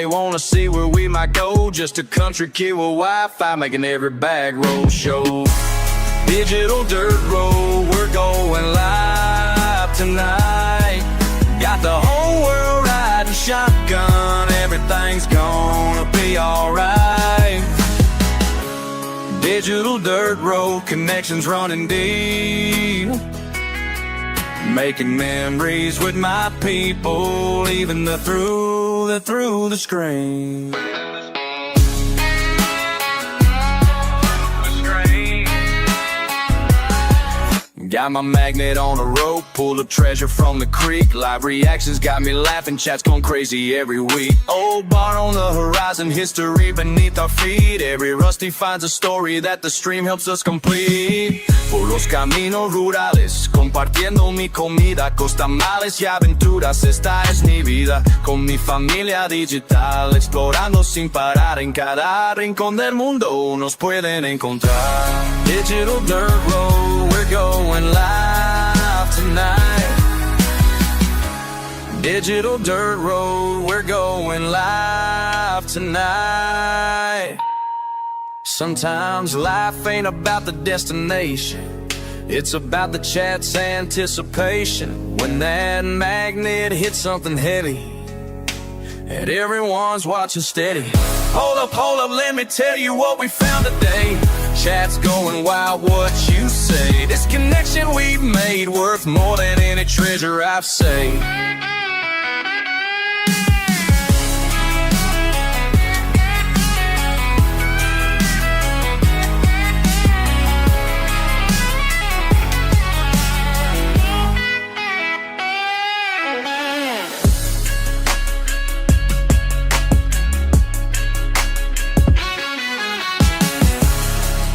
they wanna see where we might go. Just a country kid with Wi-Fi making every bag roll show. Digital dirt road, we're going live tonight. Got the whole world riding shotgun, everything's gonna be alright. Digital dirt road, connections running deep. Making memories with my people, even through the screen. Got my magnet on a rope, pull a treasure from the creek. Live reactions got me laughing, chat's going crazy every week. Old bar on the horizon, history beneath our feet. Every rusty finds a story that the stream helps us complete. Por los caminos rurales, compartiendo mi comida, costamales y aventuras, esta es mi vida. Con mi familia digital, explorando sin parar. En cada rincón del mundo nos pueden encontrar. Digital dirt road, we're going live tonight. Digital dirt road, we're going live tonight. Sometimes life ain't about the destination, it's about the chat's anticipation. When that magnet hits something heavy and everyone's watching steady. Hold up, let me tell you what we found today. Chat's going wild, what you say? This connection we've made worth more than any treasure I've saved.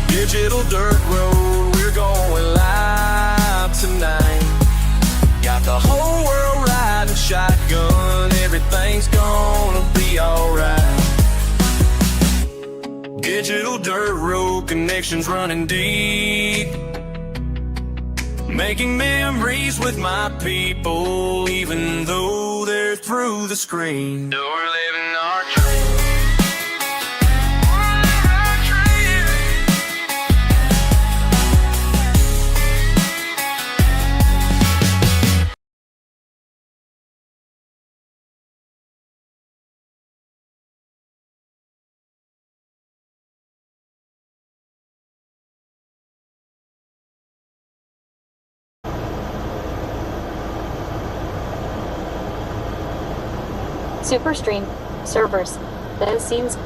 Digital dirt road, we're going live tonight. Got the whole world riding shotgun, everything's gonna be alright. Digital dirt road, connections running deep. Making memories with my people, even though they're through the screen. We're living our dream. Superstream servers. Those scenes.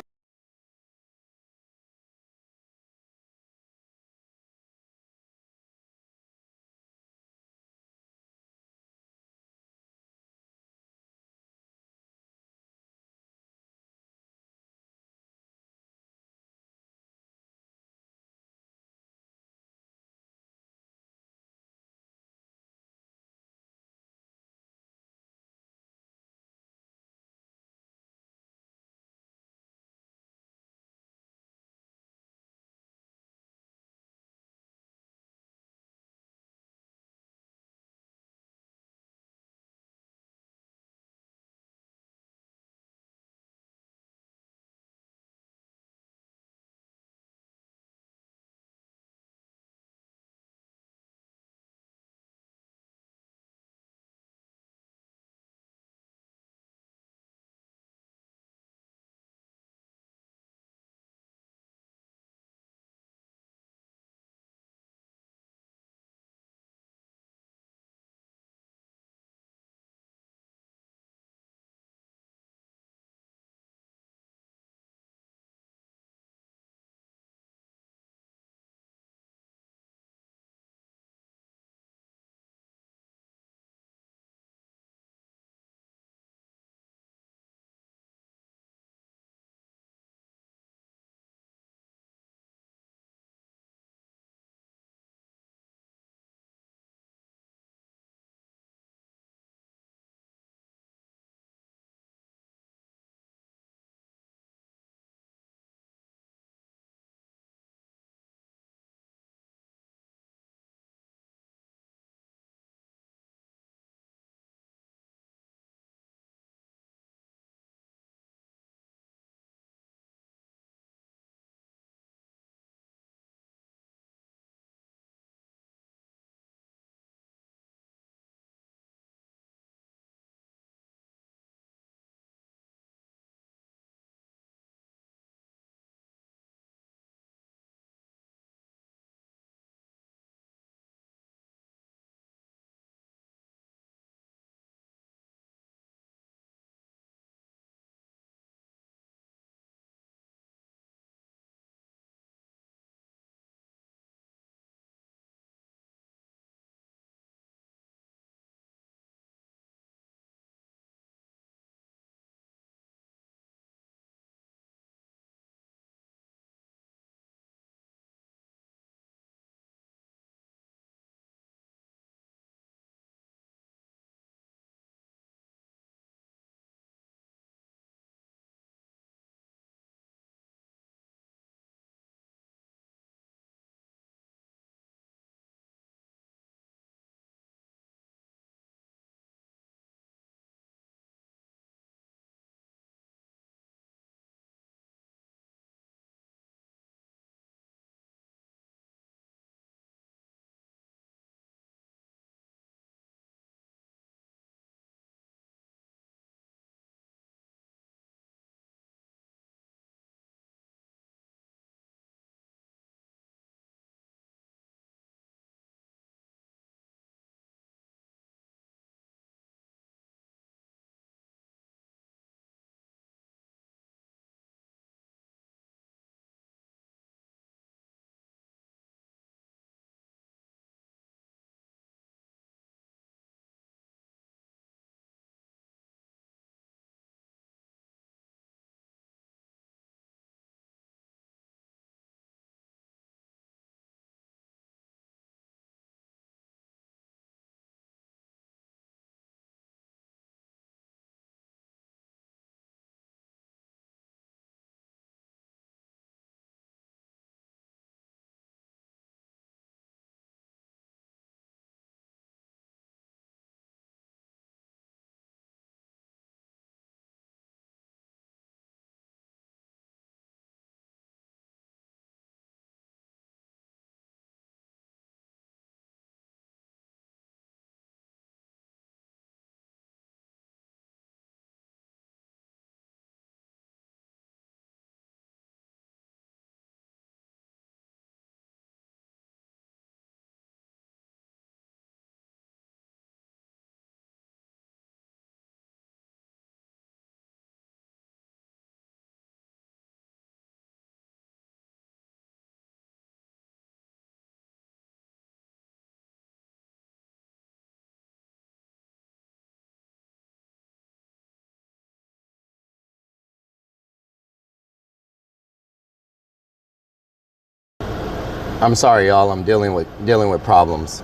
I'm sorry, y'all. I'm dealing with problems,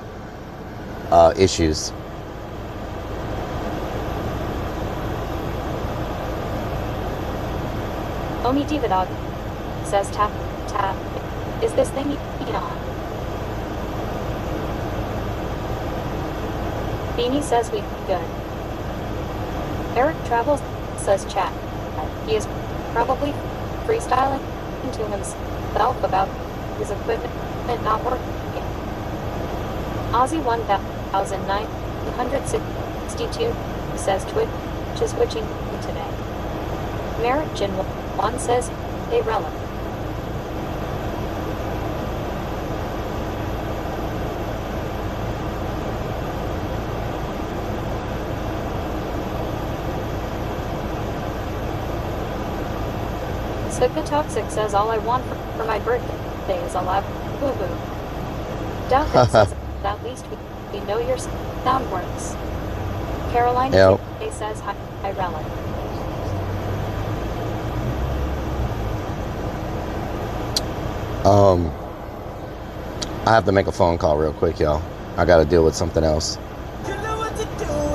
issues. Omi Divadog says tap, tap. Is this thing on? Beanie says we good. Eric Travels says chat. He is probably freestyling to himself about his equipment not working. Aussie 1962 says Twitch is switching today. Merrick Jin 1 says, hey Rellik. Sigma Toxic says all I want for my birthday is a live boo-boo. Doubt says at least we know your sound works. Caroline Yep. says hi Rellik. I have to make a phone call real quick, y'all. I got to deal with something else.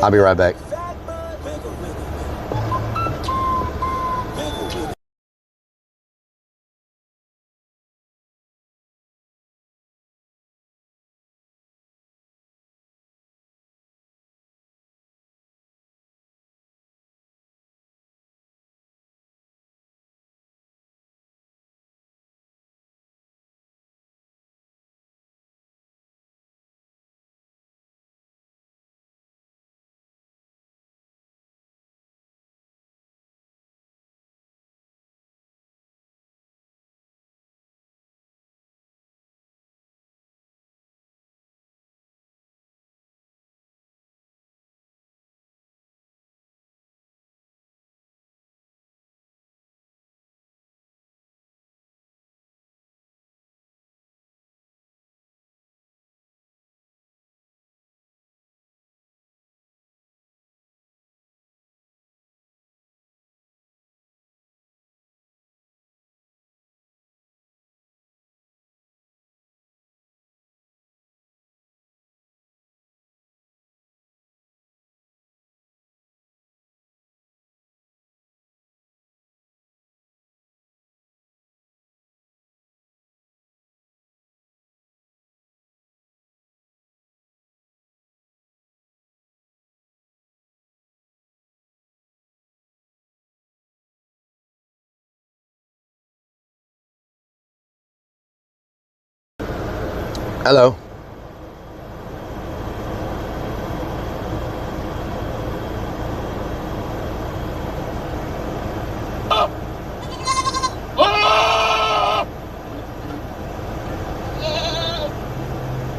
I'll be right back. Hello.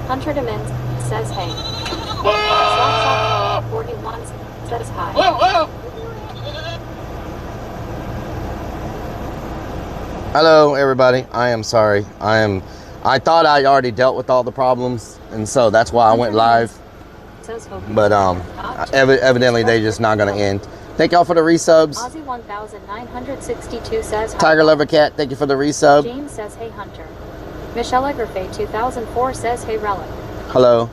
Hunter Demins says hey. Slapshot 41 says hi. Hello, everybody. I am sorry. I thought I already dealt with all the problems, and so that's why I went live. But evidently they just not gonna end. Thank y'all for the resubs. Aussie 1962 says hi. Tiger Lover Cat, thank you for the resub. James says hey Hunter. Michelle Egerfay 2004 says hey Rellik. Hello.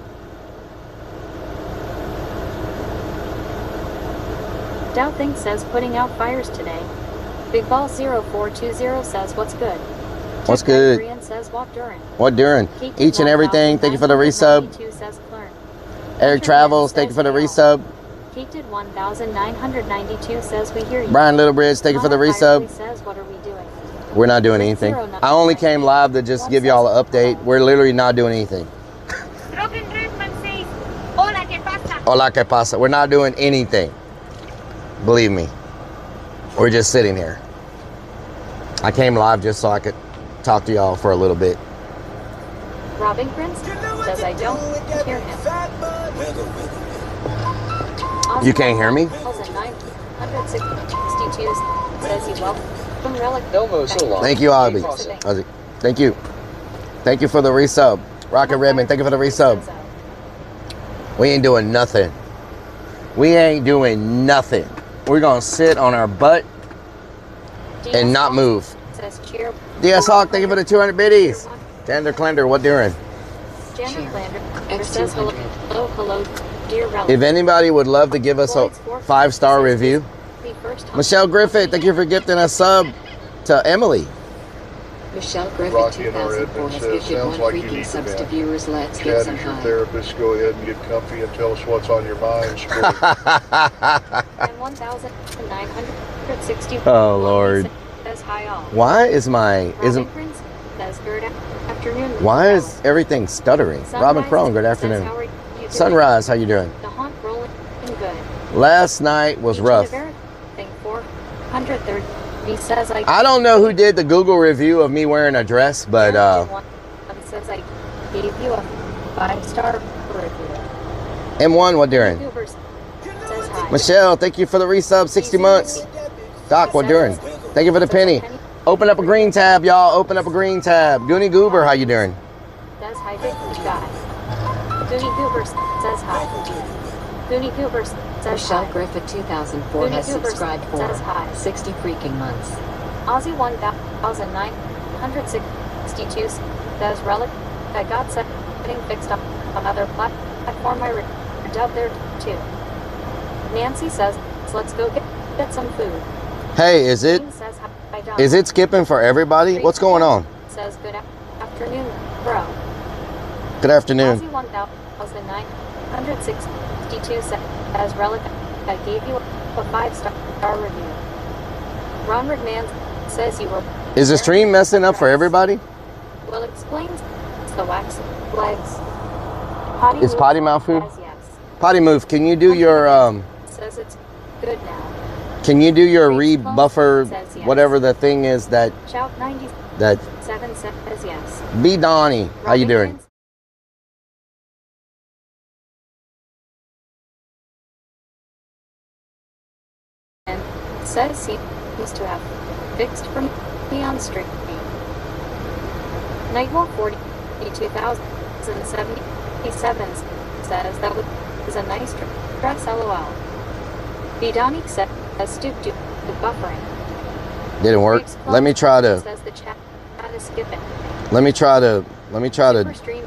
Dow Think says putting out fires today. Big Ball 0420 says what's good. What's good? Korean says what during. What during? Each and everything. Thank you for the resub. Says Clern. Eric Travels, thank you for the resub. Kate did 1992 says we hear you. Brian Littlebridge, thank you for the resub. Says what are we doing? We're not doing anything. I only came live to just give y'all an update. We're literally not doing anything. Robin Redman says, hola, ¿qué pasa? Hola, ¿qué pasa? We're not doing anything. Believe me. We're just sitting here. I came live just so I could talk to y'all for a little bit. Robin Prince says I don't hear him. You can't hear me? 962 says he welcome Rellik. Thank you, Abby. Thank you. Thank you for the resub. Rocket Redmond, thank you for the resub. We ain't doing nothing. We ain't doing nothing. We're gonna sit on our butt and not move. DS Hawk, thank you for the 200 biddies. Dander Clander, what doing? Janet Lander says hello, dear Rellik. If anybody would love to give us a 5-star review, Michelle Griffith, thank you for gifting a sub to Emily. Michelle Griffith 2004 has gifted one freaking subs to viewers. Let's get some your high. therapist. Go ahead and get comfy and tell us what's on your mind. And 1,960. Oh Lord. Says hi all. Why is my Robin Prince says good afternoon. why is everything stuttering? Robin Crone, good afternoon. How are you doing? Sunrise, how you doing? The honk rolling good. Last night was rough. Thing 430. He says I don't know who did the Google review of me wearing a dress, but says I gave you a 5-star review. M1, what doing? Says hi. Michelle, thank you for the resub, 60 months. Doc, what doing? Thank you for the penny. Open up a green tab, y'all. Open up a green tab. Goonie Goober, how you doing? Says hi, big guy. Goonie Goober says hi. Goonie Goober says Michelle hi. Griffith 2004 has subscribed for says hi. 60 freaking months. Aussie 1962 says Rellik I got setting fixed on another platform. I dubbed there too. Nancy says let's go get some food. Hey, is it skipping for everybody? What's going on? Says good afternoon, bro. Good afternoon. Aussie 1962 says Rellik I gave you a 5-star review. Ron McMahon says you were. Is the stream messing up for everybody? Well, explains the wax legs. Potty Is potty mouth food? Yes. Potty move. Can you do your Says it's good now. Can you do your rebuffer, whatever the thing is that Shout 97 that says yes. B Donnie? How you doing? And says he used to have fixed for me on stream. Nightwalk 42,077 says that was a nice dress. LOL. B Donnie says stoop to buffering. Didn't work. Let me try to. Says the chat is skipping. Let me try to. Stream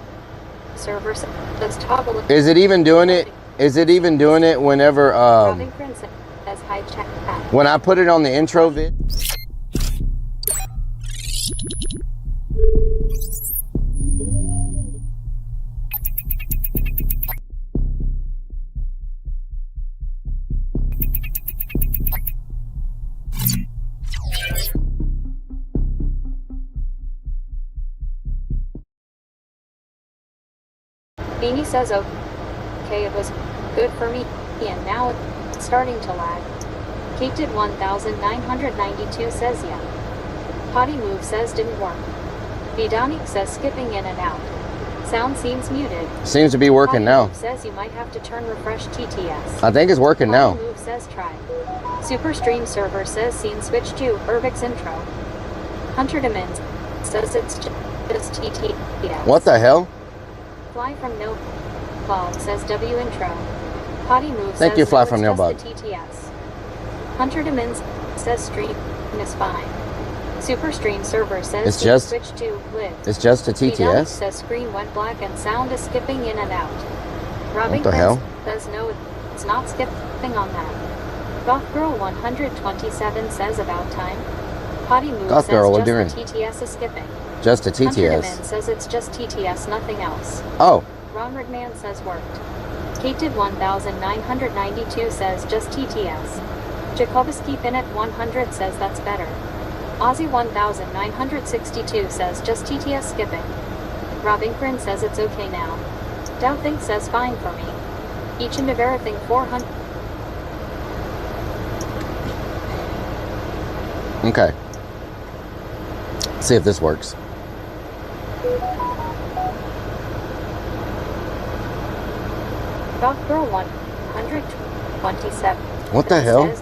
server says toggle. Is it even doing it? Is it even doing it whenever Robin Prince says hi chat. when I put it on the intro vid? Beanie says okay, it was good for me, and now it's starting to lag. Kate did 1,992 says yeah. Potty move says didn't work. Vidonic says skipping in and out. Sound seems muted. Seems to be working now. Move says you might have to turn refresh TTS. I think it's working now. Move says try. Super stream server says scene switch to Urbix intro. Hunter Demins says it's just TTS. What the hell? Fly from no Bob says W intro. Potty move Thank says you, Fly no, from it's no just the TTS. Hunter Demins says stream is fine. Super stream server says It's just switch to live. It's just a Vidonic TTS. says screen went black and sound is skipping in and out. Robbing What the hell? says no, it's not skipping on that. Goth Girl 127 says about time. Potty move Goth says Girl, what just doing? the TTS is skipping. Just a Hunter TTS. Demin says it's just TTS, nothing else. Oh, Ron McMahon says worked. Kate did 1,992 says just TTS. Jacobiski Bennett 100 says that's better. Aussie 1,962 says just TTS skipping. Rob Inkrin says it's okay now. Doubt says fine for me. Each and everything 400. okay. See if this works. Goth Girl 127. What the hell? Says,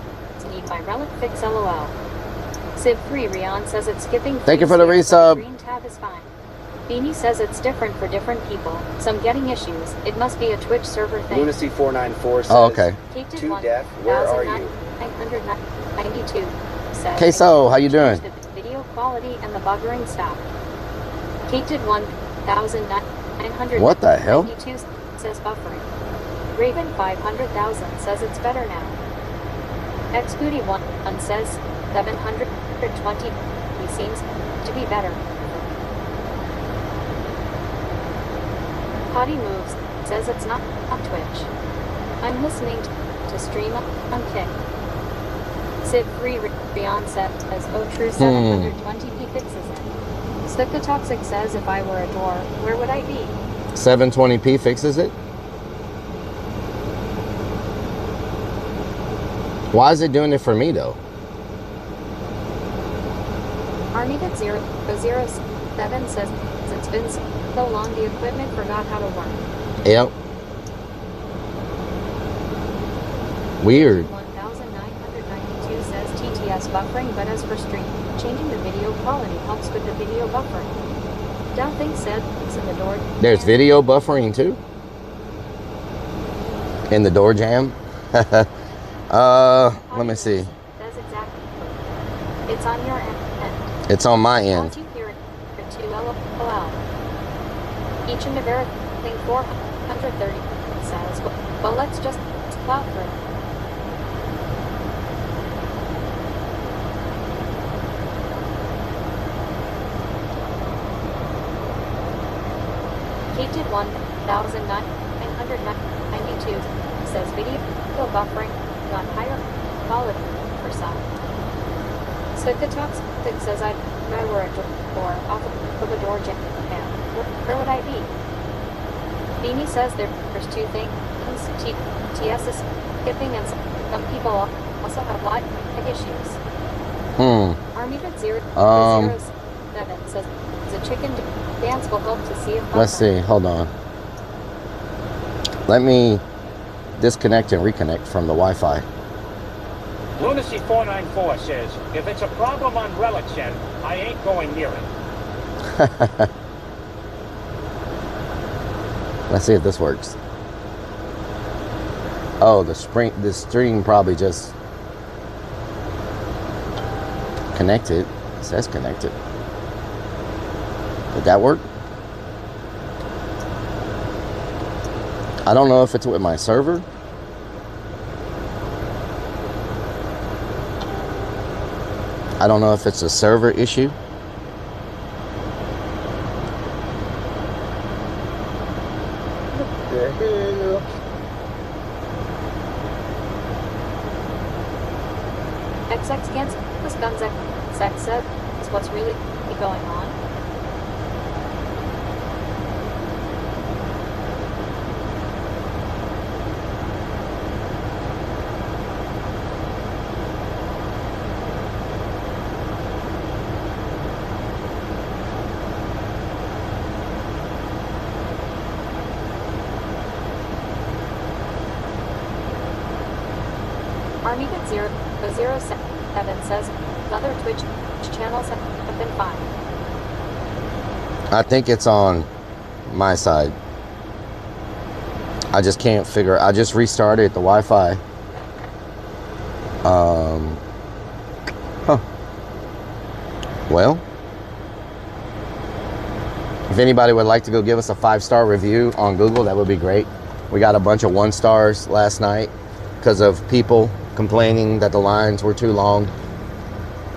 need my relic fix LOL. Civ 3 Rion says it's skipping. Thank you for the resub. Green tab is fine. Beanie says it's different for different people. Some getting issues. It must be a Twitch server thing. Lunacy 494 says, Oh, okay. Kate did Too deaf, where are you? 1,992 says. Queso, how you doing? The video quality and the buggering stop. Kate did 1,992 What the hell? says buffering. Raven 500,000 says it's better now. Xbooty 1 says 720. He seems to be better. Potty Moves says it's not on Twitch. I'm listening to stream on Kick. Sid Free Beyond says, oh true 720p fixes it. Slipka Toxic says if I were a door, where would I be? 720p fixes it? Why is it doing it for me though? Armida 007 says it's been so long the equipment forgot how to work. Yep. Weird. 1992 says TTS buffering, but as for stream, changing the video quality helps with the video buffering. Down thing said it's in the door. There's video buffering too? In the door jam? Let me see. That's exactly. It's on your end. It's on my end. You hear it to LOL. Each and everything 430 says, well, let's just plow through. Kate did 1,992 says video buffering got higher quality for some. Slipka Toxic says I were a door off of a door jam. Where would I be? Beanie says there's two things. TS is skipping and some people also have lag issues. Armida 007 says the chicken dance will help to see if let's see, hold on. Let me disconnect and reconnect from the Wi-Fi. Lunacy 494 says, if it's a problem on Rellik's end, I ain't going near it. Let's see if this works. Oh, the stream probably just connected. It says connected. Did that work? I don't know if it's with my server. I don't know if it's a server issue. What the hell? XX against this guns XX said is what's really going on. Armida 007 says other Twitch channels have been fine. I think it's on my side. I just can't figure. I just restarted the Wi-Fi. Well, if anybody would like to go give us a 5-star review on Google, that would be great. We got a bunch of 1 stars last night because of people complaining that the lines were too long.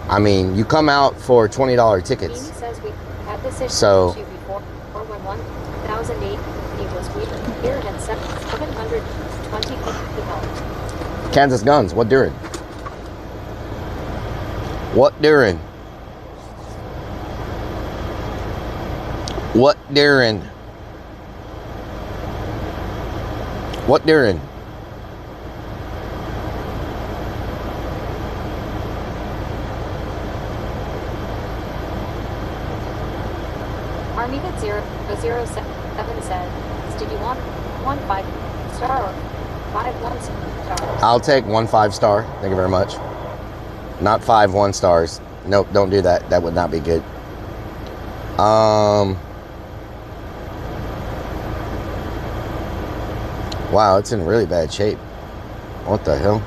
I mean, you come out for $20 tickets. Says we had this issue So before when 1,008 was weird and 720 people. Kansas Guns, what during? What during? What during? What during? Armida 007 said, did you want 1 5-star or 5 1-stars? I'll take 1 5-star. Thank you very much. Not 5 1 stars. Nope, don't do that. That would not be good. Wow, it's in really bad shape. What the hell?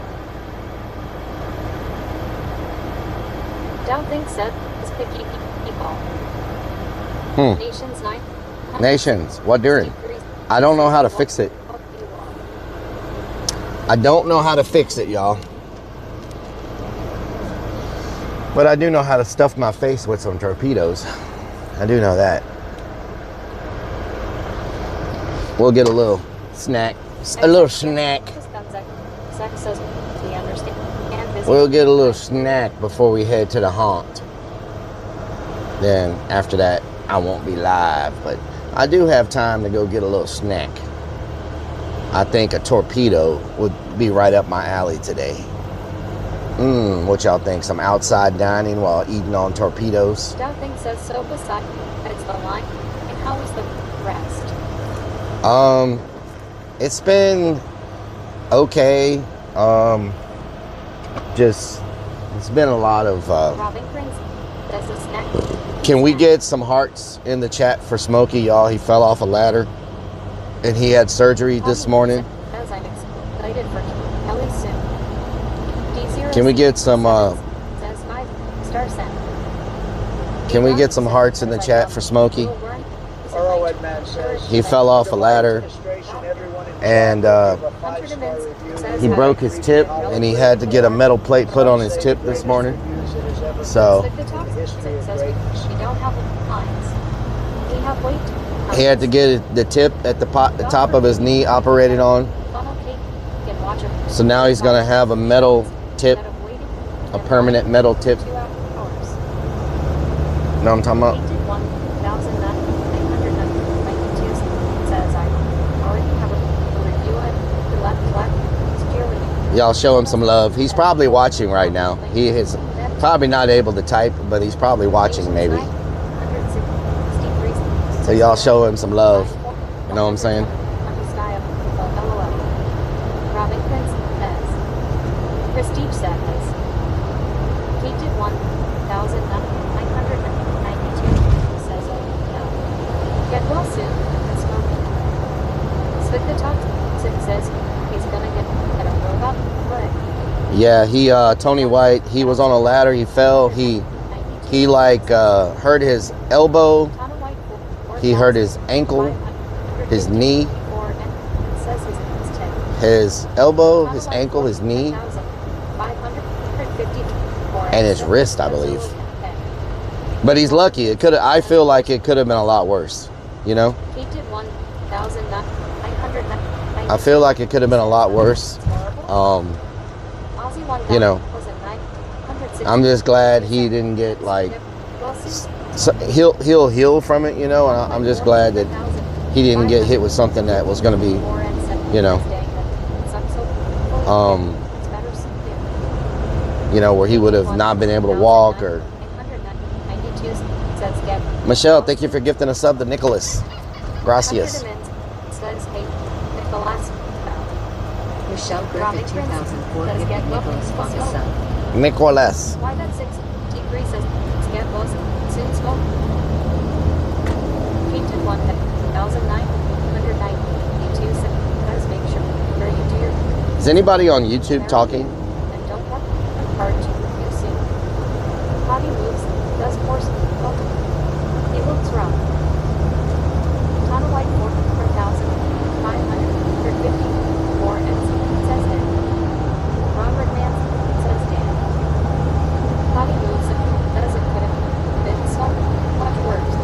Don't think so. It's picky people. Nations 9. Nations, what during? I don't know how to fix it. I don't know how to fix it, y'all. But I do know how to stuff my face with some torpedoes. I do know that. We'll get a little snack. A little snack. We'll get a little snack before we head to the haunt. Then after that, I won't be live. But I do have time to go get a little snack. I think a torpedo would be right up my alley today. What y'all think? Some outside dining while eating on torpedoes? Nothing says so beside it's the line. And how was the rest? It's been okay. Just it's been a lot of Robin Prince does a snack. Can we get some hearts in the chat for Smokey, y'all? He fell off a ladder and he had surgery this morning. As I'm excited for Kelly soon. D0 Can we get some says 5 star sent. can we get some hearts in the chat for Smokey? He fell off a ladder and he broke his tip and he had to get a metal plate put on his tip this morning. So he had to get the tip at the top of his knee operated on. So now he's going to have a metal tip, a permanent metal tip. You know what I'm talking about? Y'all show him some love. He's probably watching right now. He is probably not able to type, but he's probably watching maybe. So y'all show him some love. You know what I'm saying? Prestige says Kated 1,992 says get well soon and smoking. Svika Toxic says he's gonna get a robot foot. Yeah, he Tony White, he was on a ladder, he fell, he like hurt his elbow, he hurt his ankle, his knee, his elbow, his ankle, his knee, and his wrist, I believe. But he's lucky. It could. I feel like it could have been a lot worse. You know. I feel like it could have been a lot worse. You know. I'm just glad he didn't get like. So he'll heal from it, you know. And I'm just glad that he didn't get hit with something that was going to be, you know. You know, where he would have not been able to walk or. Michelle, thank you for gifting a sub to Nicholas. Gracias. Michelle Griffith 2004 gifted Nicholas Funk a sub. Nicholas. Why that 6 degrees says get well soon smoke. Painted 1,992 says make sure you do your. Is anybody on YouTube talking? Hard to use soon. Body moves, does force, he looks rough. Tunnel white 4,554 and says Dan. Robert Man says Dan. Body moves, doesn't fit him. Been so much worse.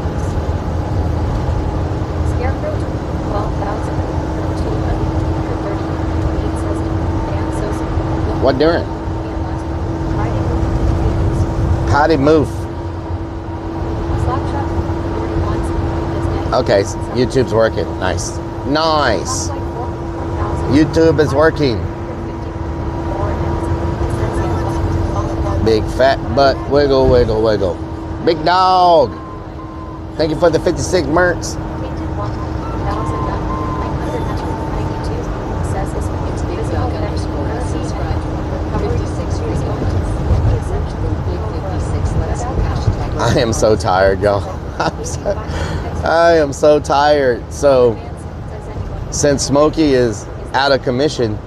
Scarecrow 12,230 says Dan. So What doing? How'd he move? Okay, YouTube's working. Nice. Nice. YouTube is working. Big fat butt. Wiggle, wiggle, wiggle. Big dog. Thank you for the 56 mercs. I am so tired, y'all. I am so tired. So, since Smokey is out of commission,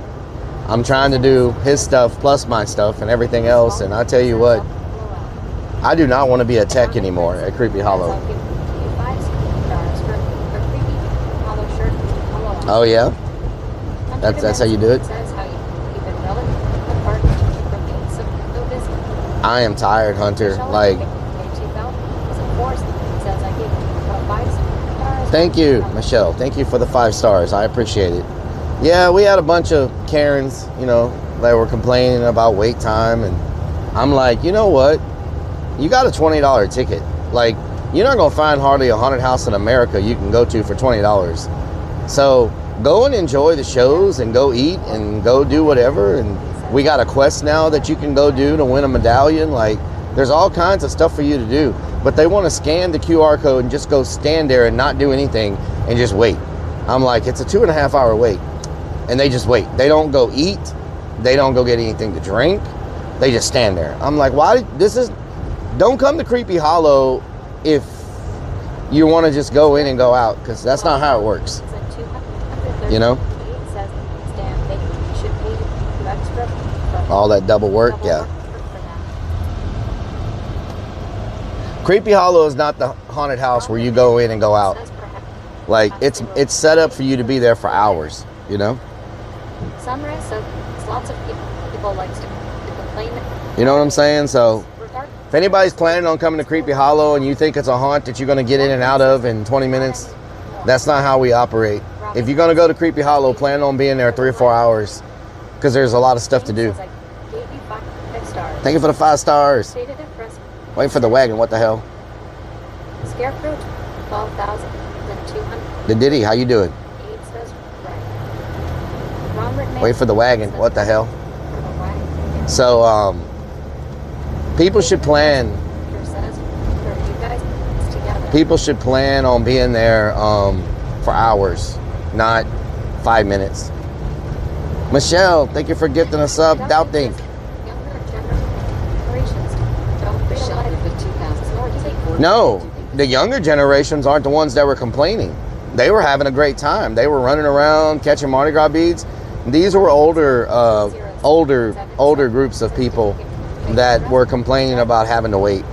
I'm trying to do his stuff plus my stuff and everything else. And I tell you what, I do not want to be a tech anymore at Creepy Hollow. Oh yeah, that's how you do it. Says how you keep it relevant apart from being so busy. I am tired, Hunter. Like, 2004 says I gave it 5 stars. thank you, Michelle. Thank you for the 5 stars. I appreciate it. Yeah, we had a bunch of Karens, you know, that were complaining about wait time, and I'm like, you know what? You got a $20 ticket. Like, you're not gonna find hardly a haunted house in America you can go to for $20. So go and enjoy the shows and go eat and go do whatever. And we got a quest now that you can go do to win a medallion. Like, there's all kinds of stuff for you to do, but they want to scan the QR code and just go stand there and not do anything and just wait. I'm like, it's a 2.5 hour wait, and they just wait. They don't go eat. They don't go get anything to drink. They just stand there. I'm like, why? Don't come to Creepy Hollow if you want to just go in and go out, because that's not how it works. You know? All that double work, yeah. Creepy Hollow is not the haunted house where you go in and go out. Like, it's set up for you to be there for hours, you know? Sunrise, so lots of people likes to complain. You know what I'm saying? So if anybody's planning on coming to Creepy Hollow and you think it's a haunt that you're going to get in and out of in 20 minutes, that's not how we operate. If you're going to go to Creepy Hollow, plan on being there 3 or 4 hours, because there's a lot of stuff to do. Thank you for the 5 stars. Wait for the wagon. What the hell? Scarecrow, 12,200. The Diddy, how you doing? Wait for the wagon. What the hell? So, people should plan. People should plan on being there for hours, not 5 minutes. Michelle, thank you for gifting us up. Doubting. No, the younger generations aren't the ones that were complaining. They were having a great time. They were running around catching Mardi Gras beads. These were older groups of people that were complaining about having to wait.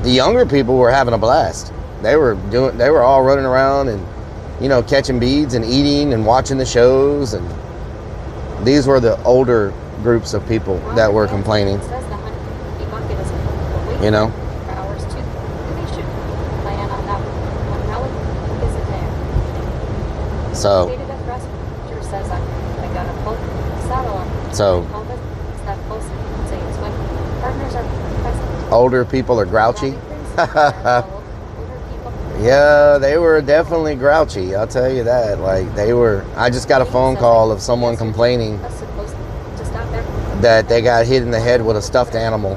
The younger people were having a blast. They were all running around and, you know, catching beads and eating and watching the shows. And these were the older groups of people that were complaining. You know. So older people are grouchy. Yeah, they were definitely grouchy. I'll tell you that. Like, they were. I just got a phone call of someone complaining that they got hit in the head with a stuffed animal.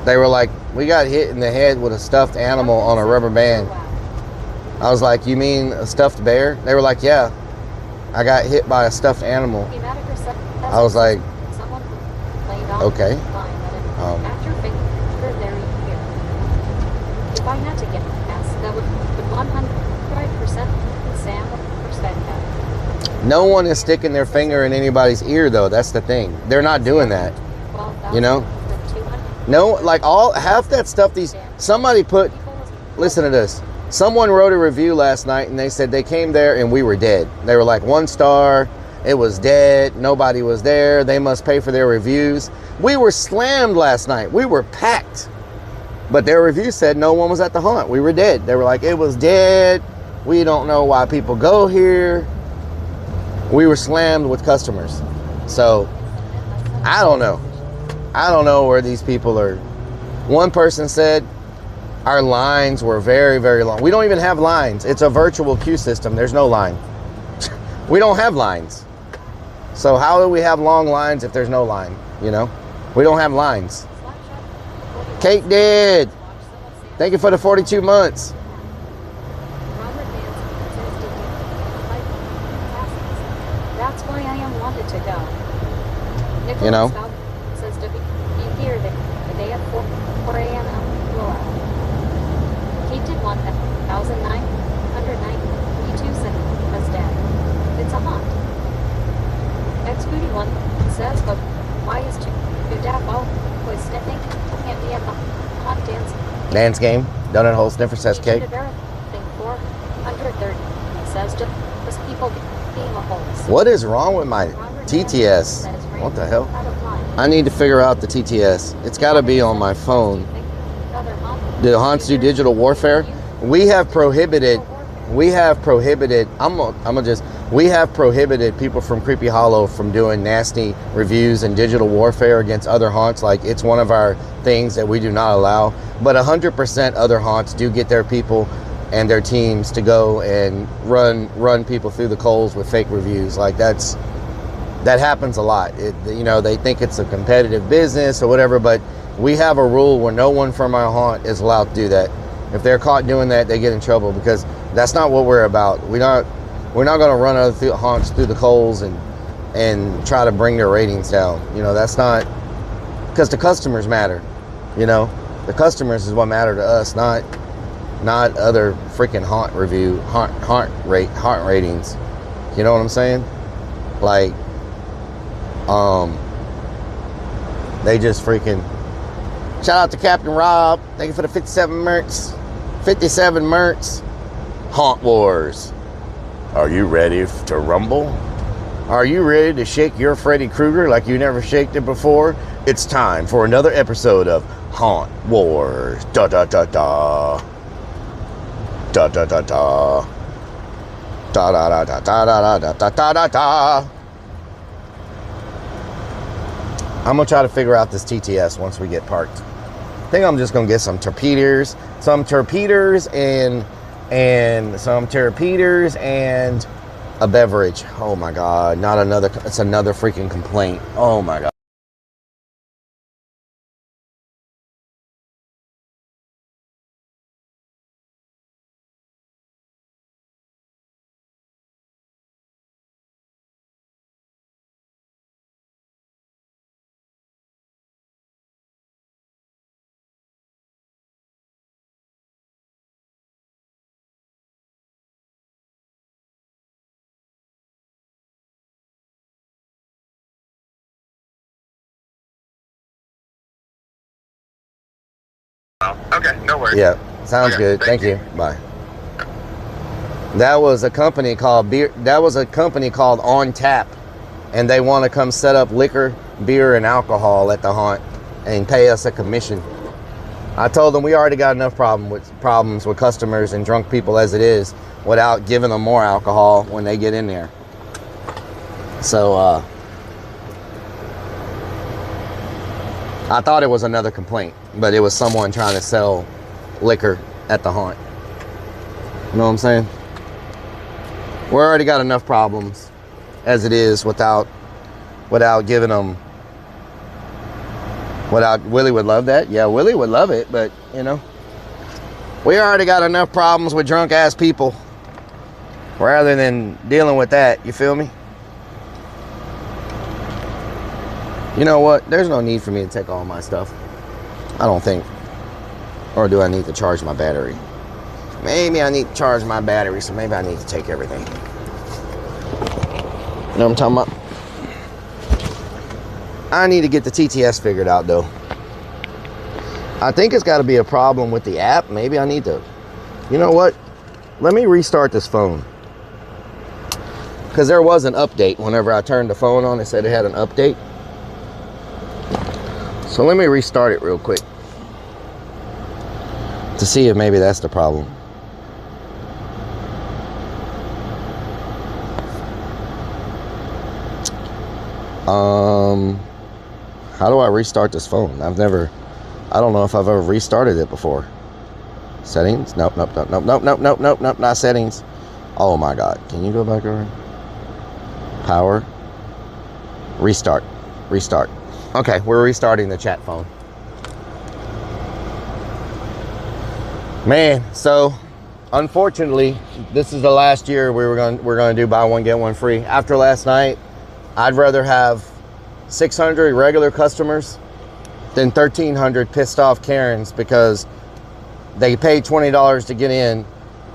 They were like, we got hit in the head with a stuffed animal on a rubber band. I was like, you mean a stuffed bear? They were like, yeah, I got hit by a stuffed animal. I was like, okay. No one is sticking their finger in anybody's ear, though. That's the thing. They're not doing that. You know? No, like half that stuff. Somebody put. Listen to this. Someone wrote a review last night and they said they came there and we were dead. They were like, 1 star. It was dead. Nobody was there. They must pay for their reviews. We were slammed last night. We were packed. But their review said no one was at the haunt. We were dead. They were like, it was dead. We don't know why people go here. We were slammed with customers. So, I don't know. I don't know where these people are. One person said our lines were very, very long. We don't even have lines. It's a virtual queue system. There's no line. We don't have lines. So how do we have long lines if there's no line? You know? We don't have lines. Kate did. Thank you for the 42 months. That's why I am wanted to go. You know? Says to be here the day at 4 a.m. He did 1,992 was dead. It's a haunt. X-Booty 1 says, but why is Dad always sniffing? Can't be at the haunt dance game. Donut hole sniffer says cake. 430 says just people What is wrong with my TTS? What the hell? I need to figure out the TTS. It's got to be on my phone. Do haunts do digital warfare? We have prohibited people from Creepy Hollow from doing nasty reviews and digital warfare against other haunts. Like, it's one of our things that we do not allow. But 100% other haunts do get their people and their teams to go and run people through the coals with fake reviews. Like, that happens a lot. They think it's a competitive business or whatever, but we have a rule where no one from our haunt is allowed to do that. If they're caught doing that, they get in trouble, because that's not what we're about. We're not going to run other haunts through the coals and try to bring their ratings down. That's not, because the customers matter. The customers is what matter to us, not other freaking haunt ratings. You know what I'm saying? Like, they just freaking. Shout out to Captain Rob. Thank you for the 57 mercs. 57 mercs. Haunt Wars. Are you ready to rumble? Are you ready to shake your Freddy Krueger like you never shaked it before? It's time for another episode of Haunt Wars. Da da da da. Da da da da. Da da da da da da da da da da da. I'm gonna try to figure out this TTS once we get parked. I think I'm just gonna get some torpedoes and some torpedoes and a beverage. Oh my God, not another. It's another freaking complaint. Oh my God. Okay, no worries. Yeah, sounds good. Thank you. Bye. That was a company called On Tap, and they want to come set up liquor, beer, and alcohol at the haunt and pay us a commission. I told them we already got enough problems with customers and drunk people as it is, without giving them more alcohol when they get in there. So I thought it was another complaint, but it was someone trying to sell liquor at the haunt. You know what I'm saying? We already got enough problems as it is without giving them. Willie would love that. Yeah, Willie would love it, but we already got enough problems with drunk ass people rather than dealing with that. You feel me? You know what? There's no need for me to take all my stuff. I don't think. Or do I need to charge my battery? Maybe I need to charge my battery, so maybe I need to take everything. You know what I'm talking about? I need to get the TTS figured out, though. I think it's got to be a problem with the app. Maybe I need to. You know what? Let me restart this phone. Because there was an update. Whenever I turned the phone on, it said it had an update. So let me restart it real quick to see if maybe that's the problem. How do I restart this phone? I don't know if I've ever restarted it before. Settings? Nope, not settings. Oh my God. Can you go back over? Power. Restart. Okay, we're restarting the chat phone. Man, so unfortunately, this is the last year we're gonna do buy one get one free. After last night, I'd rather have 600 regular customers than 1,300 pissed off Karens because they paid $20 to get in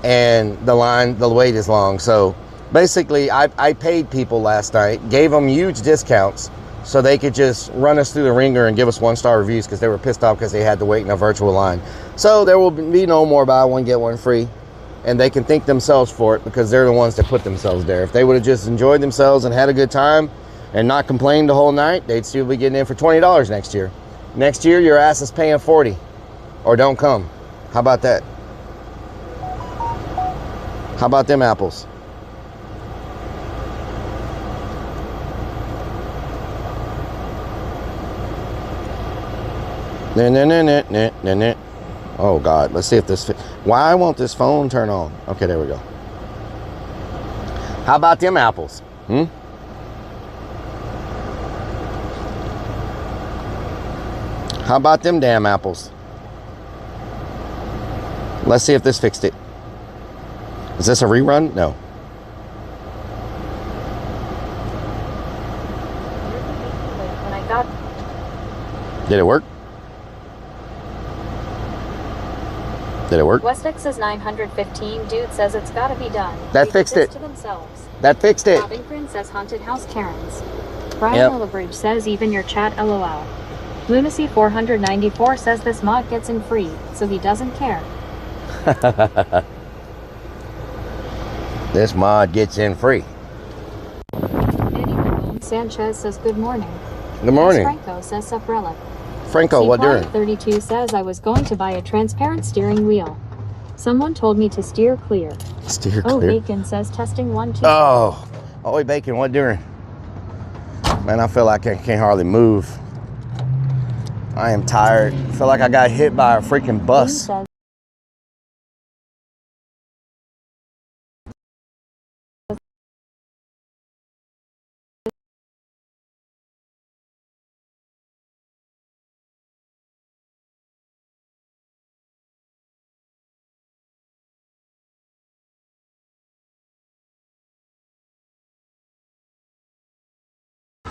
and the wait is long. So basically, I paid people last night, gave them huge discounts so they could just run us through the ringer and give us 1-star reviews because they were pissed off because they had to wait in a virtual line. So there will be no more buy one get one free. and they can thank themselves for it because they're the ones that put themselves there. If they would have just enjoyed themselves and had a good time and not complained the whole night, they'd still be getting in for $20 next year. Next year, your ass is paying $40 or don't come. How about that? How about them apples? Oh God, let's see if this why won't this phone turn on? Okay, there we go. How about them apples? How about them damn apples? Let's see if this fixed it. Is this a rerun? No. When I got Did it work? Did it work? West Texas 915 dude says it's gotta be done. That They fixed did this it. to themselves. That fixed it. Robin says haunted house Karens. Brian Yep. Willabridge says even your chat LOL. Lunacy 494 says this mod gets in free, so he doesn't care. This mod gets in free. Eddie Ramon Sanchez says good morning. Good morning. Franco says sup Rellik. Franco, what doing? 32 says I was going to buy a transparent steering wheel. Someone told me to steer clear. Steer Oh, clear. Bacon says testing 1 2. Oh, Oi Bacon, what doing? Man, I feel like I can't hardly move. I am tired. I feel like I got hit by a freaking bus. Says,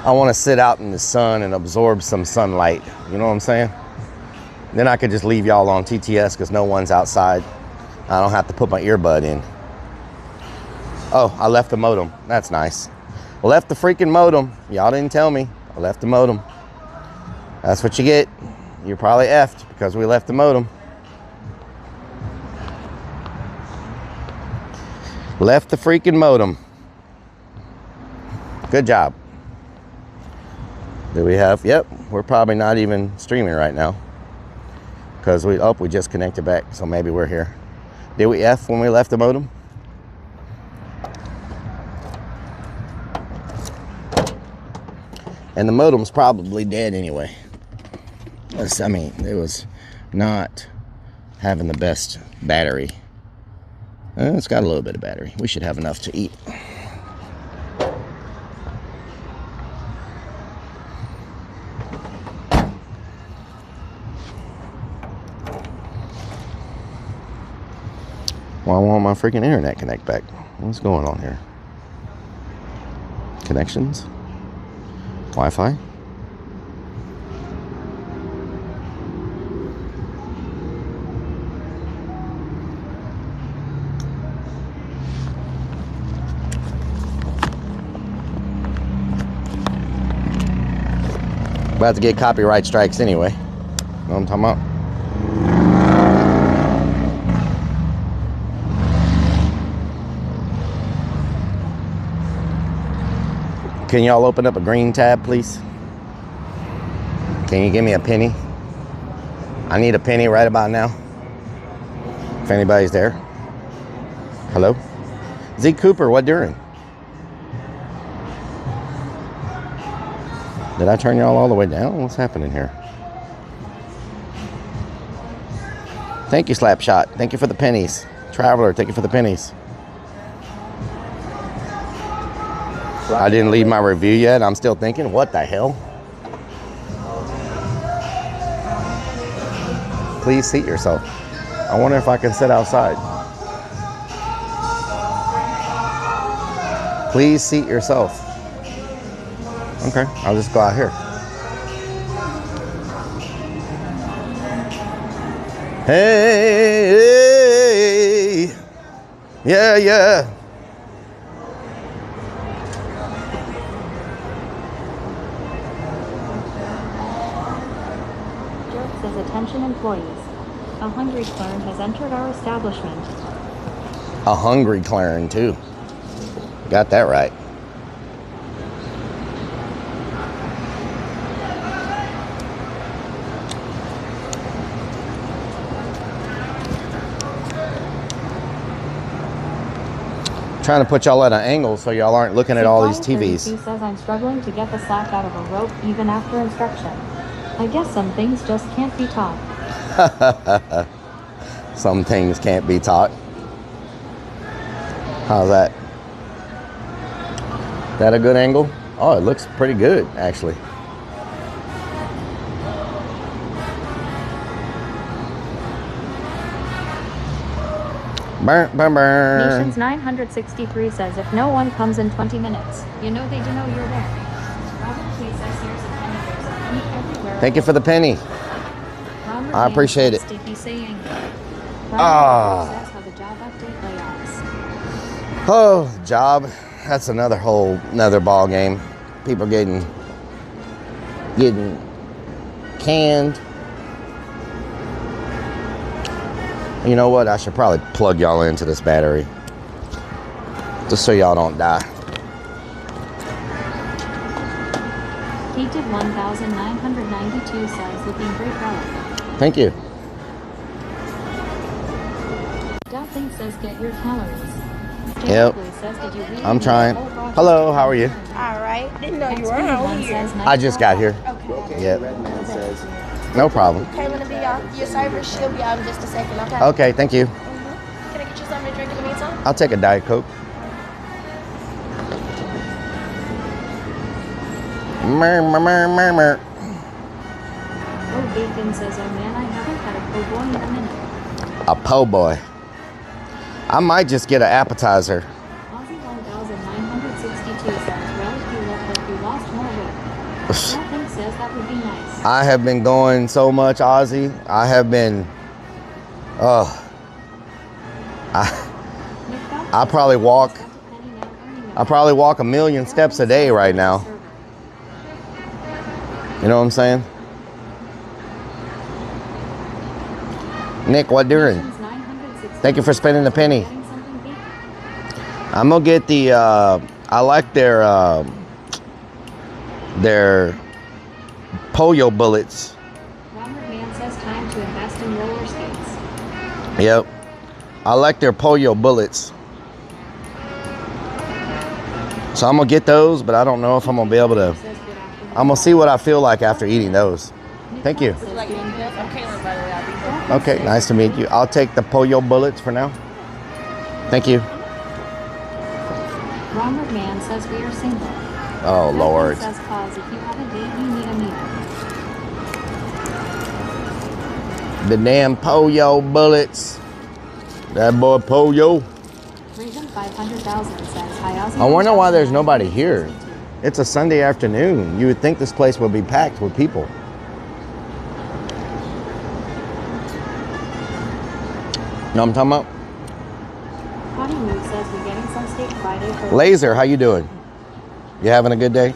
I want to sit out in the sun and absorb some sunlight. You know what I'm saying? Then I could just leave y'all on TTS because no one's outside. I don't have to put my earbud in. Oh, I left the modem. That's nice. I left the freaking modem. Y'all didn't tell me. I left the modem. That's what you get. You're probably effed because we left the modem. Left the freaking modem. Good job. Do we have? Yep, we're probably not even streaming right now because we just connected back, so maybe we're here. Did we F when we left the modem? And the modem's probably dead anyway. I mean, it was not having the best battery. It's got a little bit of battery. We should have enough to eat. Why won't my freaking internet connect back? What's going on here? Connections? Wi-Fi? About to get copyright strikes anyway. Know what I'm talking about? Can y'all open up a green tab, please? Can you give me a penny? I need a penny right about now. If anybody's there. Hello? Z Cooper, what doing? Did I turn y'all all the way down? What's happening here? Thank you, Slapshot. Thank you for the pennies. Traveler, thank you for the pennies. I didn't leave my review yet. I'm still thinking, what the hell? Please seat yourself. I wonder if I can sit outside. Please seat yourself. Okay, I'll just go out here. Hey, hey, yeah, yeah. Jerk says attention employees. A hungry clone has entered our establishment. A hungry clearing too. Got that right. Trying to put y'all at an angle so y'all aren't looking at all these TVs. He says I'm struggling to get the slack out of a rope even after instruction. I guess some things just can't be taught. Some things can't be taught. How's that? That a good angle? Oh, it looks pretty good, actually. Burn, burn, burn. Nations 963 says if no one comes in 20 minutes, you know they do know you're there. Robert Lee says here's a penny, there's a penny everywhere. Thank you for the penny. Robert I appreciate it. Sticky saying. Ah. Says how the job update layoffs. Oh, job. That's another ball game. People getting canned. You know what? I should probably plug y'all into this battery. Just so y'all don't die. Heated 1992 says looking great Rellik. Thank you. Dumpling says get your calories. Yep. Says, did you read I'm the trying. whole broth? Hello, how are you? All right. Didn't know you were Xfinity on one here. says I just got here. Okay. Yep. Redman says, No problem. Okay, I'm gonna be your server. She'll be out in just a second. Okay. Okay, thank you. Can I get you something to drink in the meantime? I'll take a Diet Coke. Murr. Oh, Bacon says, oh man, I haven't had a po' boy in a minute. A po' boy. I might just get an appetizer. Aussie 1962 says, Rellik, you look like you lost more weight. Dumpling says that would be nice. I have been going so much, Aussie. I have been, I probably walk a million steps a day right now. You know what I'm saying? Nick, what doing? Thank you for spending the penny. I'm gonna get the, I like their polio bullets. Robert Man says time to invest in roller skates. Yep. I like their polio bullets. So I'm gonna get those, but I don't know if I'm gonna be able to. I'm gonna see what I feel like after eating those. Thank you. Okay, nice to meet you. I'll take the polio bullets for now. Thank you. Robert Man says we are single. Oh, Lord. Says pause if you have a date, you need a meeting. The damn polio bullets. That boy polio. Reason 500,000 says hi, Ozzy. I wonder why there's nobody here. It's a Sunday afternoon. You would think this place would be packed with people. Know what I'm talking about? Connie Mood says we're getting some steak Friday for Laser, how you doing? You having a good day?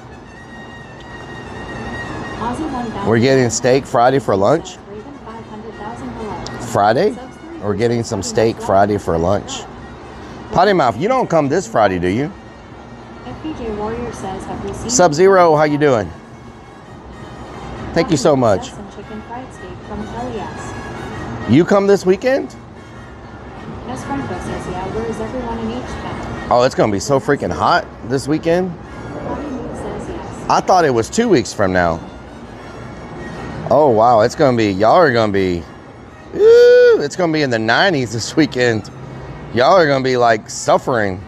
Ozzy 1000. We're getting steak Friday for lunch. Raven 500,000 below. Friday? We're getting some steak Friday for lunch. Potty Mouth, you don't come this Friday, do you? FPJ Warrior says, have we seen Sub-Zero, how you doing? Thank you so much. Some chicken fried steak from Elias. You come this weekend? Miss Franco says, yeah, where is everyone in H Town? Oh, it's gonna be so freaking hot this weekend. Connie Mood says yes. I thought it was 2 weeks from now. Oh wow, it's gonna be, y'all are gonna be, ooh, it's gonna be in the 90s this weekend. Y'all are gonna be like suffering.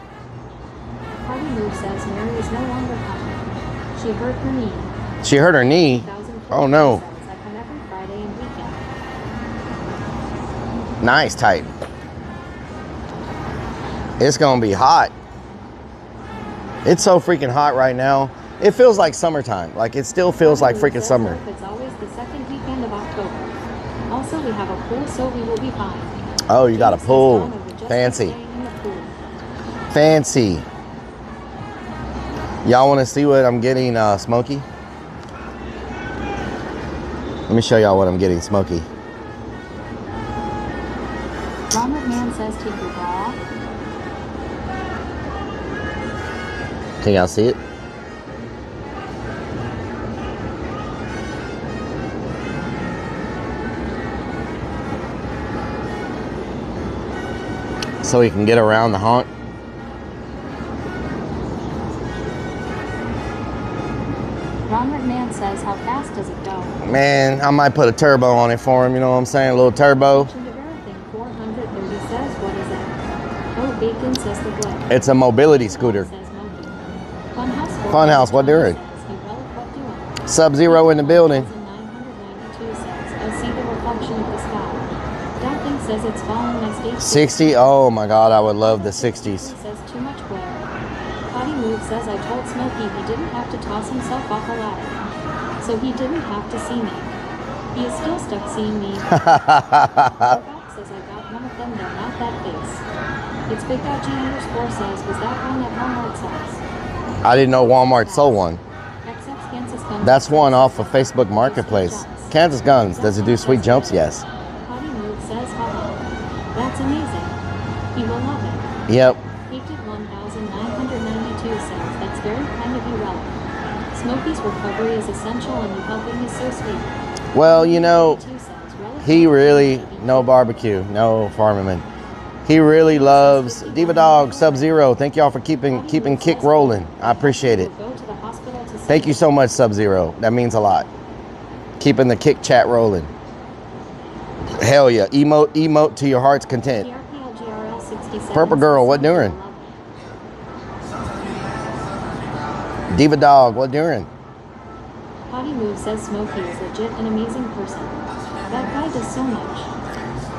Party Mood says Mary is no longer coming. She hurt her knee. She hurt her knee. 1004 Oh no. says, I come every Friday and weekend. Nice, tight. It's gonna be hot. It's so freaking hot right now. It feels like summertime. Like it still feels like freaking summer. It's always the second weekend of October. Also, we have a pool, so we will be fine. Oh, you got a James pool. says, "Donna, we're just Fancy. staying in the pool." Fancy. Y'all want to see what I'm getting Smokey? Let me show y'all what I'm getting Smokey. Robert Man says take your bra off. Can y'all see it? So he can get around the haunt. Ron McMahon says, how fast does it go? Man, I might put a turbo on it for him, you know what I'm saying? A little turbo. 430 says, what is it? Oh, Bacon says the what? It's a mobility scooter. Says Monkey. Funhouse. Funhouse, what doing? Says, hey, Relic, what doing? Sub-Zero in the building. 1992 says, I see the reflection of the sky. Dumpling says it's falling my stage. 60, oh my God, I would love the 60s. He says too much glare. Potty Move says I told Smokey he didn't have to toss himself off a ladder, so he didn't have to see me. He is still stuck seeing me. Back says I got one of them, though not that face. It's Big Dog G _ says, was that one at Walmart size? I didn't know Walmart sold one. XX Kansas Guns. That's one off of Facebook Marketplace. Kansas Guns, does it do sweet jumps? Yes. Potty Move says hello. That's amazing. He will love it. Yep. Painted 1992 says, that's very kind of you, Relic. Smokey's recovery is essential and you helping is so sweet. Well, you know, he really, no barbecue, no farming. He really loves Diva Dog, Sub-Zero. Thank y'all for keeping kick rolling. I appreciate it. Thank you so much, Sub-Zero. That means a lot. Keeping the kick chat rolling. Hell yeah. Emote to your heart's content. Purple Girl, what doing? Diva Dog, what doing? Potty Move says Smokey is legit an amazing person. That guy does so much.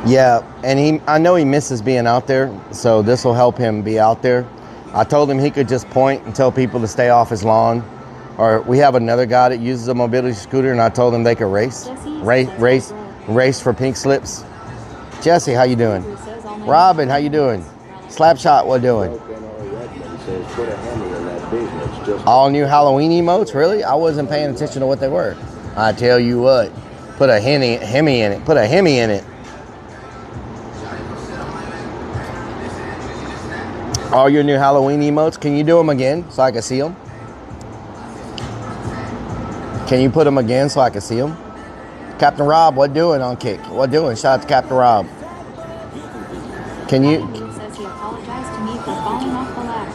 Yeah, and I know he misses being out there, so this will help him be out there. I told him he could just point and tell people to stay off his lawn. Or we have another guy that uses a mobility scooter, and I told him they could race for pink slips. Jesse, how you doing? Robin, how you doing? Slapshot, what doing? All new Halloween emotes, really? I wasn't paying attention to what they were. I tell you what, put a Hemi in it. Put a Hemi in it. All your new Halloween emotes, can you do them again so I can see them? Can you put them again so I can see them? Captain Rob, what doing on Kick? What doing? Shout out to Captain Rob. Can you? Says he apologized to me for falling off the ladder.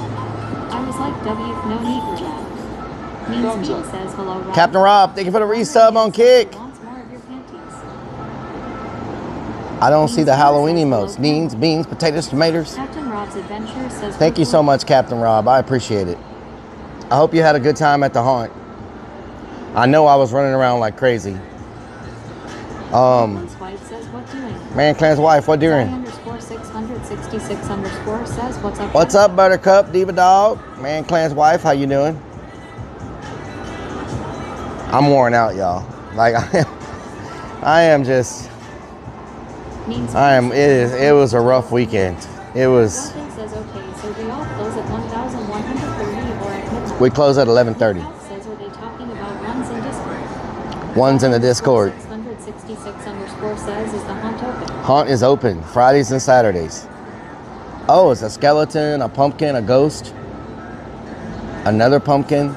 I was like, W, no need for that. Mean Speed says hello, Rob. Captain Rob, thank you for the resub on Kick. I don't see the Halloween emotes. Beans, potatoes, tomatoes. Captain Rob's Adventure says thank you so much, Captain Rob. I appreciate it. I hope you had a good time at the haunt. I know I was running around like crazy. Man, Clan's wife, what doing? _666_ says what's up. What's up, Buttercup, Diva Dog? Man, Clan's wife, how you doing? I'm worn out, y'all. Like I am just. It was a rough weekend. It was. Says, okay, so they all close at 1,130 or at midnight. We close at 11:30. Says, are they talking about ones in Discord? Ones in the Discord. 666_ says, is the haunt open? Haunt is open Fridays and Saturdays. Oh, it's a skeleton, a pumpkin, a ghost, another pumpkin.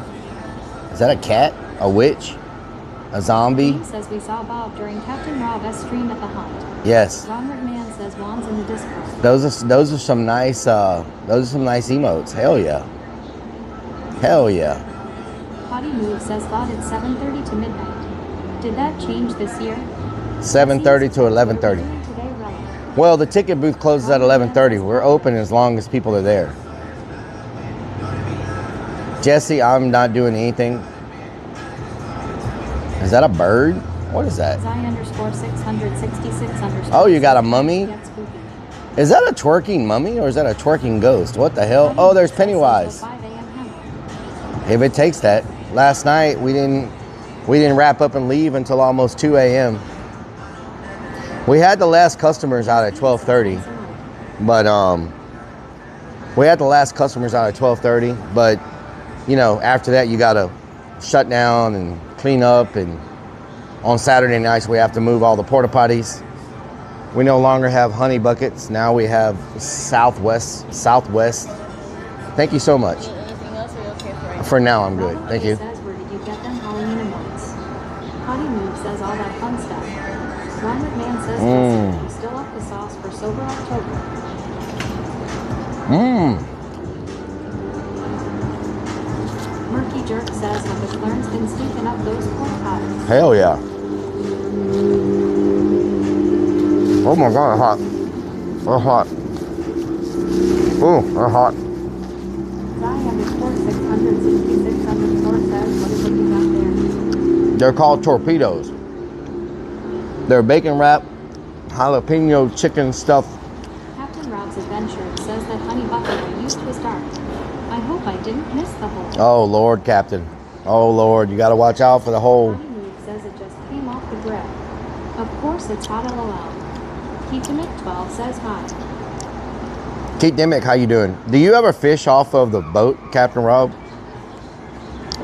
Is that a cat? A witch? A zombie? Says we saw Bob during Captain Rob's stream at the haunt. Yes. Ron McMahon says wands in the Discord. Those are some nice emotes. Hell yeah. Hell yeah. Potty Move says thought it's 7:30 to midnight. Did that change this year? 7:30 to 11:30. Well, the ticket booth closes at 11:30. We're open as long as people are there. Jesse, I'm not doing anything. Is that a bird? What is that? _666_ Oh, you got a mummy? Is that a twerking mummy or is that a twerking ghost? What the hell? Oh, there's Pennywise. If it takes that. Last night we didn't wrap up and leave until almost 2 a.m. We had the last customers out at 12:30, but you know, after that you gotta shut down and clean up, and on Saturday nights we have to move all the porta potties. We no longer have honey buckets. Now we have Southwest. Thank you so much. Anything else? Are you okay For now, I'm good. Rellik Thank I you. says, where did you get them Halloween emotes? Potty Move says all that fun stuff. Ron McMahon says, listen, you still up the sauce for Sober October. Murky Jerk says, have the Clarence been stinking up those pork pies? Hell yeah. Oh my God, they're hot. They're hot. Ooh, they're hot. Zion Report 666 underscore says, what is it you got there? They're called torpedoes. They're bacon wrap, jalapeno chicken stuff. Captain Rob's Adventure says that Honey Buffalo used to a start. I hope I didn't miss the hole. Oh Lord, Captain. Oh Lord, you gotta watch out for the hole. Potty Move says it just came off the grill. Of course it's hot LOL. Keith Dimick 12 says hi. Keith Dimick, how you doing? Do you ever fish off of the boat, Captain Rob?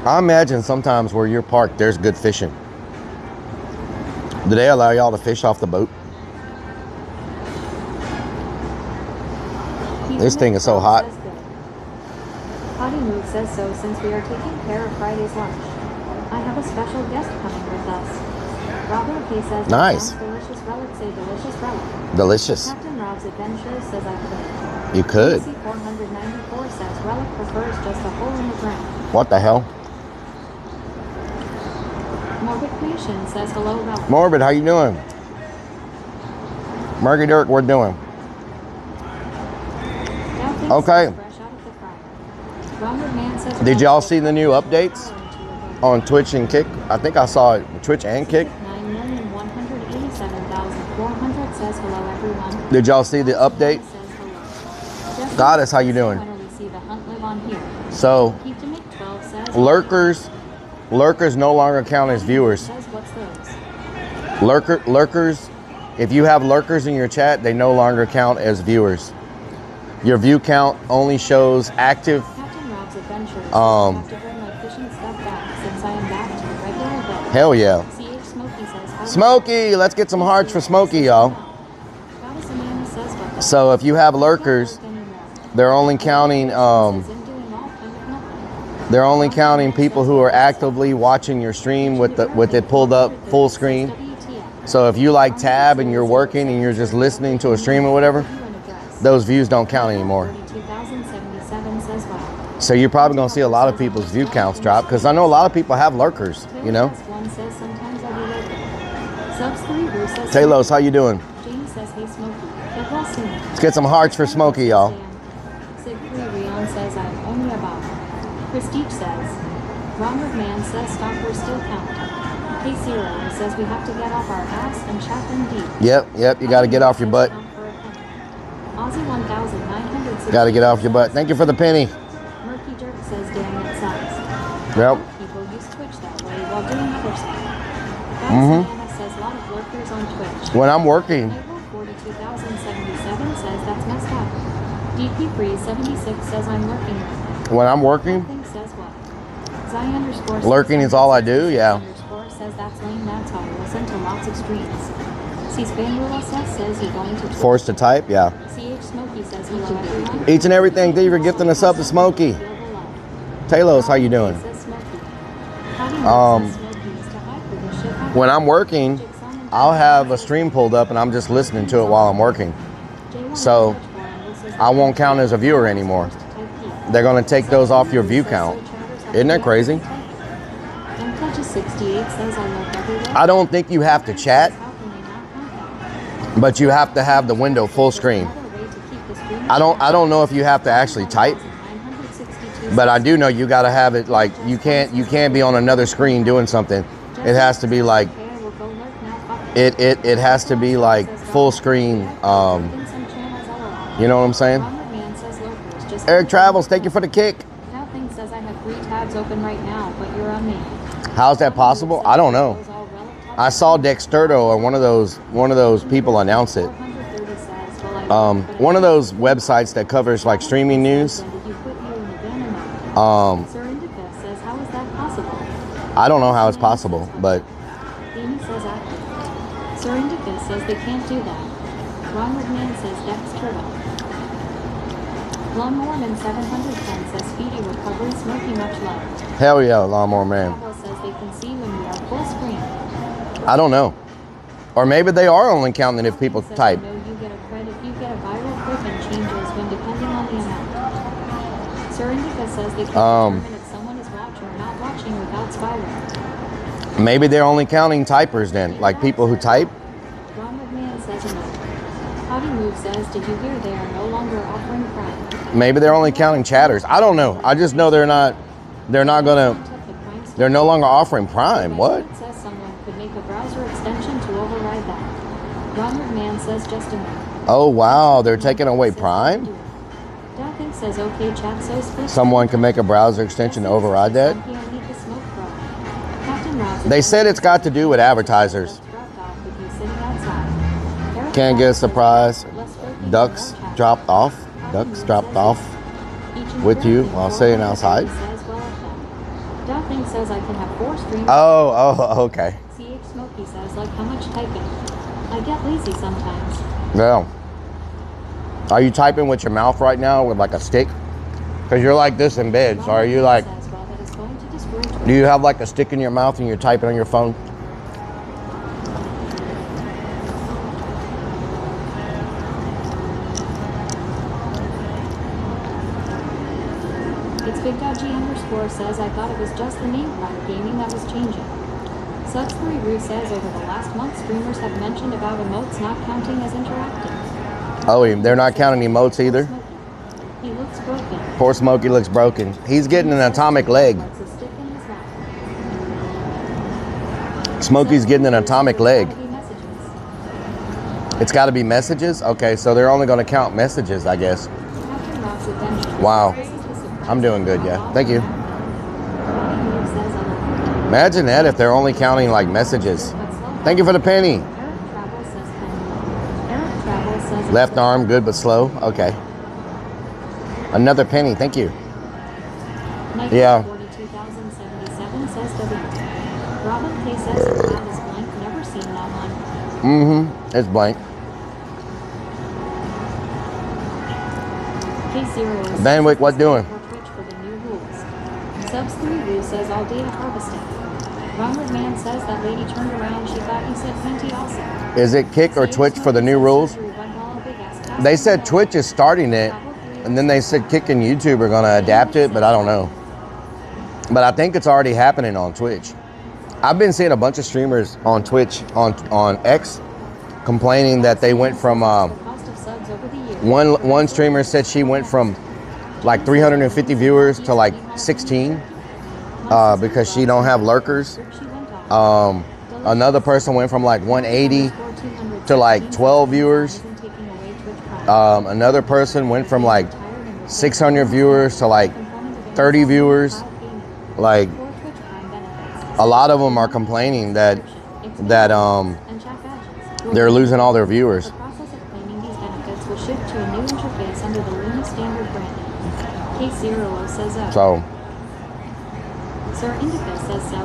I imagine sometimes where you're parked, there's good fishing. Do they allow y'all to fish off the boat? This thing is so hot. Potty Move says so since we are taking care of Friday's lunch. I have a special guest coming with us. Robert K says, Nice. Delicious Relic, say delicious relic. Delicious. Captain Rob's Adventure says I could. You could. 494 says Relic prefers just a hole in the ground. What the hell? Morbid Nation says hello, Relic. Morbid, how you doing? Murky Dirk, we're doing. Now things Okay. are fresh out of the fryer. Robert Man says Did y'all see the new updates on Twitch and Kick? I think I saw it, Twitch and Kick. 9,187,400 says hello, everyone. Did y'all see the update? Says hello. Goddess, how you doing? When we see the hunt live on here. So, Keep to make 12 says lurkers no longer count as viewers. says what's those? Lurkers, if you have lurkers in your chat, they no longer count as viewers. Your view count only shows active. Captain Rob's Adventures. Um, I have to bring my fishing stuff back since I am back to regular bed. Hell yeah. CH Smokey says hi. Smokey, let's get some hearts for Smokey, y'all. Goddess Amanda says what the So if you have lurkers, they're only counting says I'm doing all kind of nothing. they're only counting people who are actively watching your stream with it pulled up full screen. WTF. So if you like tab and you're working and you're just listening to a stream or whatever, those views don't count anymore. 42,077 says wow. So you're probably gonna see a lot of people's view counts drop because I know a lot of people have lurkers, you know. One says sometimes I'll be lurking. Subs 3 Bruce says Talos, how you doing? James says hey Smokey. Get well soon. Let's get some hearts for Smokey, y'all. Sig 3 Rion says I'm only about. Prestige says Ron McMahon says stop, we're still counting. Hey Zero says we have to get off our ass and chat them deep. Yep, you gotta get off your butt. Aussie 1,960. Gotta get off your butt. Thank you for the penny. Murky Jerk says damn it sucks. Yep. People use Twitch that way while doing other stuff. Diana says a lot of lurkers on Twitch. When I'm working, Label 42,077 says that's messed up. DP Free 76 says I'm lurking. when I'm working, Nothing says what? Zy underscore lurking is all I do, yeah. Underscore says that's lame, that's how I listen to lots of streams. C-Span Rula says you're going to Twitch. Forced to type, yeah. CH Smokey says hello everyone. Each and everything. Thank you for gifting us up to Smokey. Feel the love. Talos, how you doing? Says Smokey. How do you says Smokey is to hide for this shit happens. When I'm working, I'll have a stream pulled up and I'm just listening to it while I'm working. So I won't count as a viewer anymore. They're gonna take those off your view count. Isn't that crazy? And Pledges 68 says I love everyone. I don't think you have to chat, How can they not count that? but you have to have the window full screen. Another way to keep the screen I don't know if you have to actually type, 962 but I do know you gotta have it like you can't be on another screen doing something. It has to be like Okay, I will go lurk now. Fuck it. it has to be like full screen. Open some channels LOL. You know what I'm saying? Robert Man says lurkers just Eric Travels, thank you for the kick. Nothing says I have 3 tabs open right now, but you're on me. How's that possible? I don't know. I saw Dexterdo or one of those people announce it. One of those websites that covers like streaming news. Sir Indica says, how is that possible? I don't know how it's possible, but Amy says active. Sir Indica says they can't do that. Ron McMahon says Dex Turtle. Lawnmower Man 710 says speedy recovery, Smoky much love. Hell yeah, Lawnmower Man. Travel says they can see when we are full screen. I don't know. Or maybe they are only counting if people Says, type. I know you get a credit if you get a viral clip and changes when depending on the amount. Sir Indica says they can determine if someone is watching or not watching without spiraling. Maybe they're only counting typers then, like people who type. Ron McMahon says no. Potty Move says, did you hear they are no longer offering Prime? Maybe they're only counting chatters. I don't know. I just know they're no longer offering Prime. What? Says someone could make a browser extension to override that. Ron McMahon says just a minute. Oh wow, they're taking away Prime? Dopping says okay chat so split. Someone can make a browser extension to override that? They said it's got to do with advertisers. Can't get a surprise. Ducks dropped off. Ducks dropped off with you while sitting outside. Dopping says I can have 4 streams. Oh, okay. CH Smokey says like how much typing? I get lazy sometimes. Yeah. Are you typing with your mouth right now with like a stick? Because you're like this in bed. So are you like, do you have like a stick in your mouth and you're typing on your phone? It's Big Dodgy _ says I thought it was just the name Prime Gaming that was changing. Subs3 Roo says over the last month streamers have mentioned about emotes not counting as interactive. Oh, they're not counting emotes either? He looks broken. Poor Smokey looks broken. He's getting an atomic leg. Smokey's getting an atomic leg. It's got to be messages? Okay, so they're only going to count messages, I guess. Wow. I'm doing good, yeah. Thank you. Imagine that if they're only counting like messages. Thank you for the penny. Left arm, good but slow. Okay. Another penny, thank you. Yeah. It's blank. Bandwick, what doing? Subs3 Roo says all data harvesting. Ron Man says that lady turned around. She thought you said plenty also. Is it Kick or Twitch for the new rules? They said Twitch is starting it, and then they said Kick and YouTube are going to adapt it, but I don't know. But I think it's already happening on Twitch. I've been seeing a bunch of streamers on Twitch, on X, complaining that they went from, one streamer said she went from like 350 viewers to like 16 because she don't have lurkers. Another person went from like 180 to like 12 viewers. Another person went from like 600 viewers to like 30 viewers. Like a lot of them are complaining that they're losing all their viewers. The process of claiming these benefits will shift to a new interface under the Luna standard branding. K0 says so. Sir Indica says so.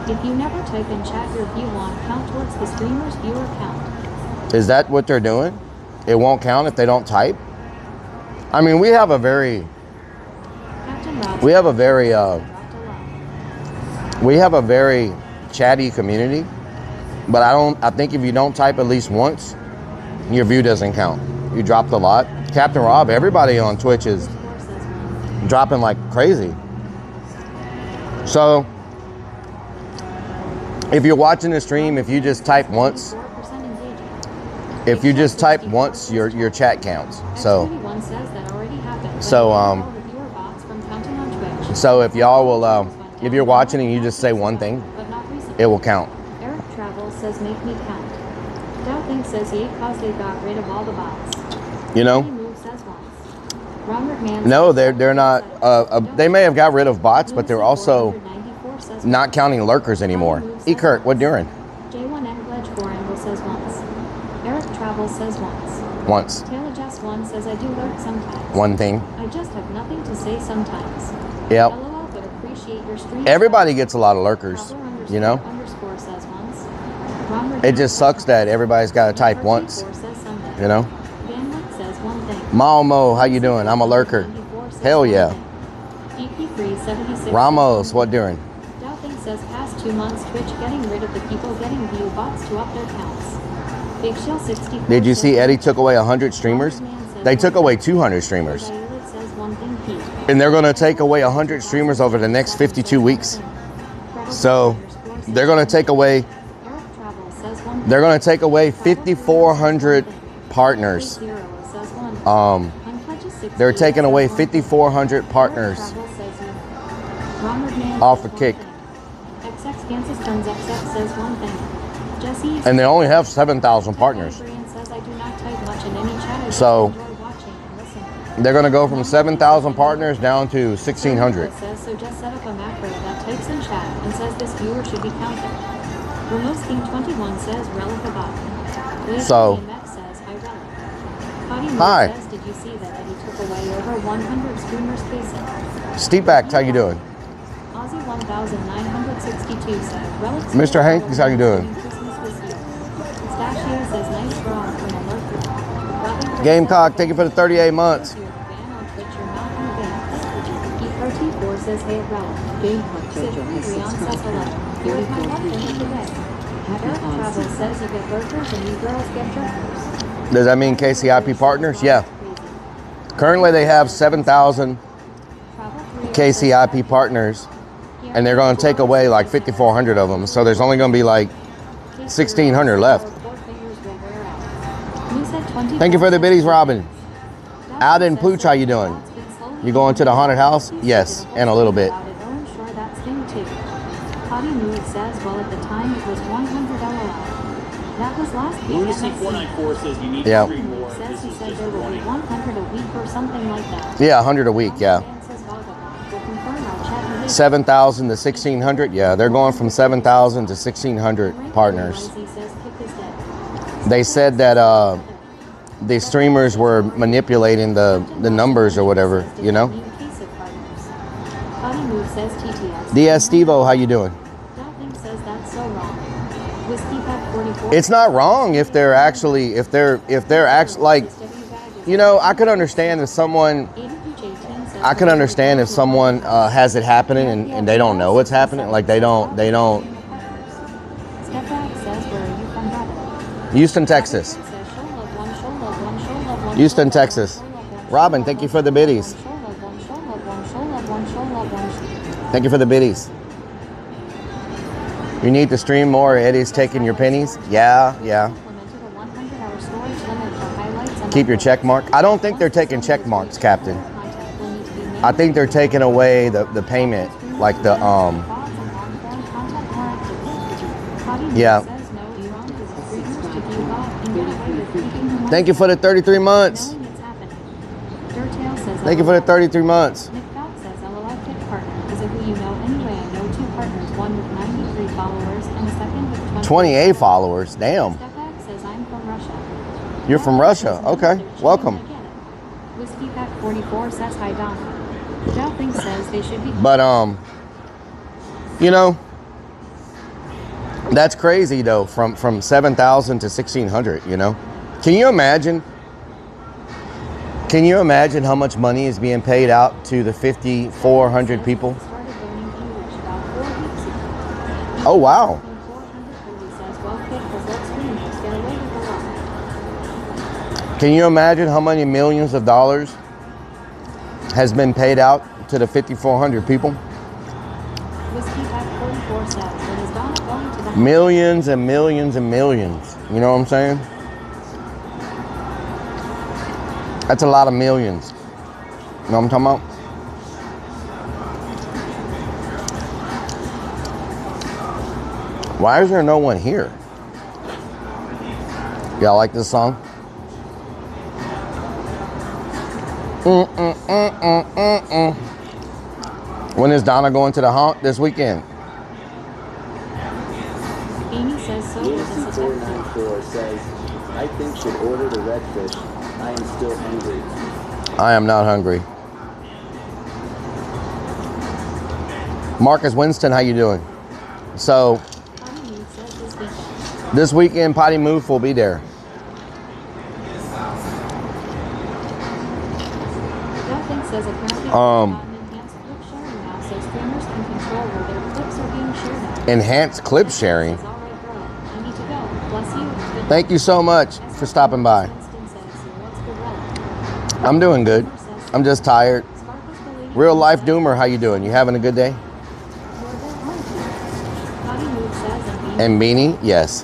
If you never type in chat your view on count towards the streamer's viewer count. Is that what they're doing? It won't count if they don't type? I mean, we have a very chatty community, but I think if you don't type at least once, your view doesn't count. You dropped a lot. Captain Rob, everybody on Twitch is dropping like crazy. So if you're watching the stream, if you just type once, your chat counts. So if y'all will, if you're watching and you just say one thing, it will count. Eric Travel says make me count. Dowthing says yay cause they got rid of all the bots. You know? No, they're not. They may have got rid of bots, but they're also not counting lurkers anymore. E. Kurt, what doing? J1M Pledge 4 Angle says once. Eric Travel says once. Once. Taylor Just One says I do lurk sometimes. One thing. I just have nothing to say sometimes. Yep. LOL, but appreciate your stream. Everybody gets a lot of lurkers, you know? Says once. It just sucks that everybody's got to type once, you know? Bandwidth says one thing. Malmo, how you doing? I'm a lurker. Hell yeah. EP376. Ramos, what doing? Doubting says past 2 months Twitch getting rid of the people getting view bots to up their counts. Big Shell 64. Did you see Eddie took away 100 streamers? They took away 200 streamers. Says one thing Pete. And they're going to take away 100 streamers over the next 52 weeks. So they're going to take away 5,400 partners. They're taking away 5,400 partners off a kick. And they only have 7,000 partners. So they're going to go from 7,000 partners down to 1,600. So just set up a macro that types in chat and says this viewer should be counted. Remote King 21 says Rellik I. So, hi. Says, did you see that Eddie took away over 100 streamers casing? Steepact, how you doing? Aussie 1962 says Rellik. Mr. Hanks, how you doing? Pistachio says nice draw from a lurker. Gamecock, thank you for the 38 months. E34 says hey Rellik. Gamecock Jojo has subscribed. Here's my one thing today. Eric Travel says you get lurkers and you girls get jerkers. Does that mean KCIP partners? Yeah. Currently they have 7,000 KCIP partners, and they're going to take away like 5,400 of them. So there's only going to be like 1,600 left. Thank you for the biddies, Robin. Alden Pooch, how you doing? You going to the haunted house? Yes, and a little bit. Potty Mood says, well, at the time it was 100 LOL. That was last week. Lunacy 494 says you need Yeah. to stream more. Says he said there will be 100 a week or something like that. Yeah, 100 a week, yeah. 7,000 to 1,600, yeah. They're going from 7,000 to 1,600 partners. They said that the streamers were manipulating the numbers or whatever, you know? DS Stevo, how you doing? It's not wrong if they're actually like, you know, I could understand if someone has it happening and they don't know what's happening, like they don't Houston, Texas. Houston, Texas. Robin, thank you for the biddies. Thank you for the biddies. You need to stream more. Eddie's taking your pennies. Yeah. Keep your check mark. I don't think they're taking check marks, Captain. I think they're taking away the payment, like the yeah. Thank you for the 33 months. Thank you for the 33 months. 28 followers. Damn. You're from Russia. Okay. Welcome. But you know, that's crazy though. From 7,000 to 1,600. You know, can you imagine? Can you imagine how much money is being paid out to the 5,400 people? Oh wow. Can you imagine how many millions of dollars has been paid out to the 5,400 people? Millions and millions and millions. You know what I'm saying? That's a lot of millions. You know what I'm talking about? Why is there no one here? Y'all like this song? When is Donna going to the haunt this weekend? Amy says so. Lunacy 494 says, I think should order the redfish. I am still hungry. I am not hungry. Marcus Winston, how you doing? So, this weekend, Potty Move will be there. says apparently they've gotten enhanced clip sharing now, so streamers can control where their clips are being shared at. Enhanced clip sharing. Says, all right, girl, I need to go. Bless you. Good Thank you so much for stopping by. I'm doing good. I'm just tired. Real life doomer, how you doing? You having a good day? And Beanie, yes.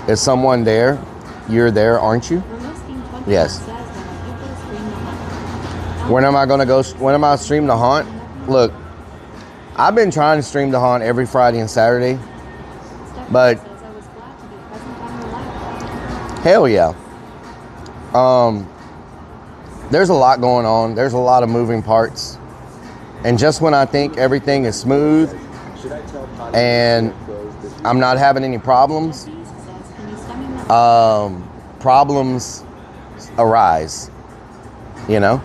Is someone there? You're there, aren't you? Yes. When am I gonna go? When am I stream the haunt? Look, I've been trying to stream the haunt every Friday and Saturday, but hell yeah. There's a lot going on. There's a lot of moving parts. And just when I think everything is smooth and I'm not having any problems, problems arise, you know?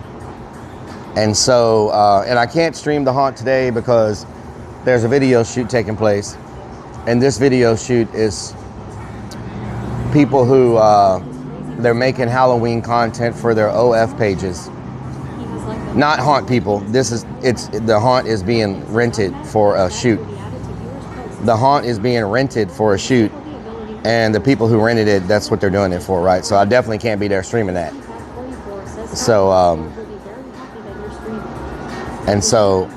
And so, and I can't stream the haunt today because there's a video shoot taking place. And this video shoot is people who, they're making Halloween content for their OF pages. Not haunt people. The haunt is being rented for a shoot. The haunt is being rented for a shoot, and the people who rented it, that's what they're doing it for, right? So I definitely can't be there streaming that. So, and so.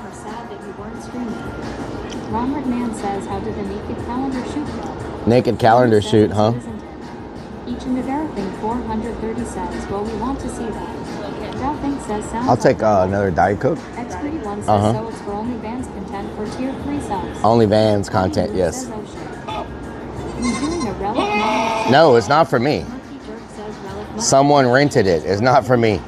Naked calendar shoot, huh? Each and everything 430 cents. Well, we want to see that. Says I'll take another Diet Coke. X31 says so it's for only Vans content for tier 3 subs. Only Vans content, yes. No, it's not for me. Someone rented it. It's not for me.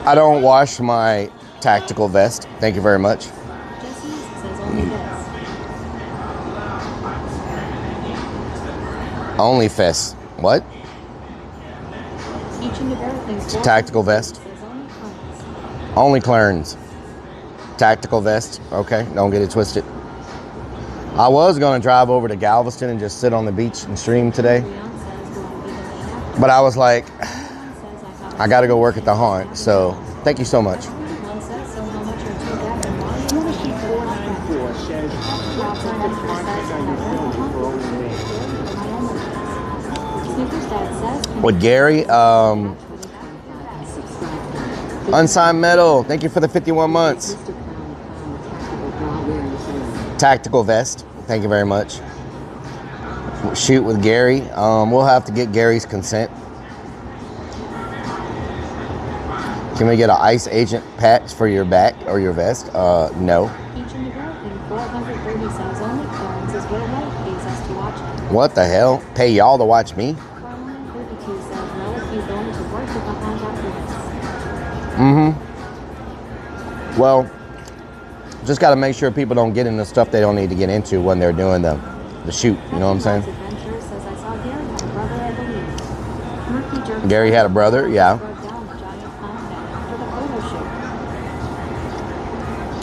I don't wash my tactical vest. Thank you very much. Only Fest. What? Tactical vest. Only Clarence. Tactical vest. Okay, don't get it twisted. I was going to drive over to Galveston and just sit on the beach and stream today. But I was like, I got to go work at the haunt. So thank you so much. With Gary, Unsigned Metal, thank you for the 51 months. Tactical vest, thank you very much. Shoot with Gary, we'll have to get Gary's consent. Can we get an ice agent patch for your back or your vest? No. What the hell? Pay y'all to watch me? Well, just got to make sure people don't get into stuff they don't need to get into when they're doing the shoot. You know what I'm saying? Gary had a brother, yeah.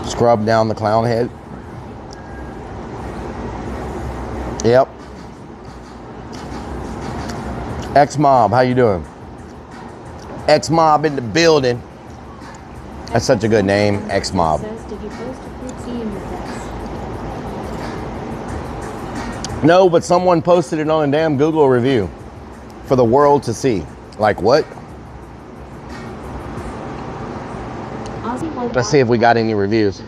Scrub down the clown head. Yep. X-Mob, how you doing? X-Mob in the building. That's such a good name, X-Mob. No, but someone posted it on a damn Google review for the world to see. Like what? Let's see if we got any reviews.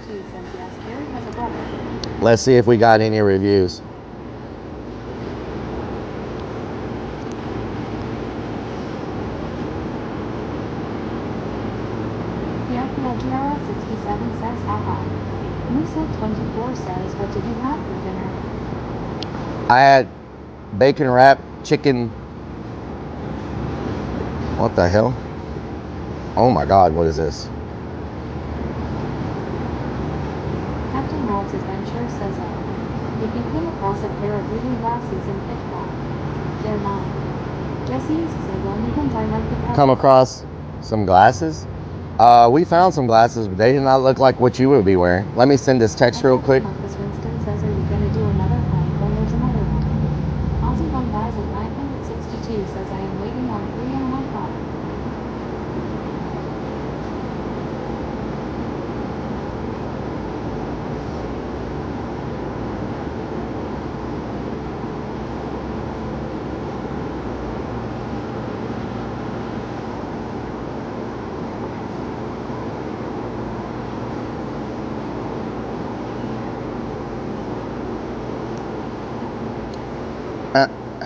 Let's see if we got any reviews. I had bacon wrap, chicken. What the hell? Oh my God, what is this? Captain Rob's Adventure says, if you came across a pair of reading glasses in pitfall, they're mine. Jesse says, only ones I like the Come across some glasses? We found some glasses, but they did not look like what you would be wearing. Let me send this text real quick. Marcus Winston says, are you going to do another one when there's another one? Ozzy One buys at 906 62 says I am waiting on 3 on my phone.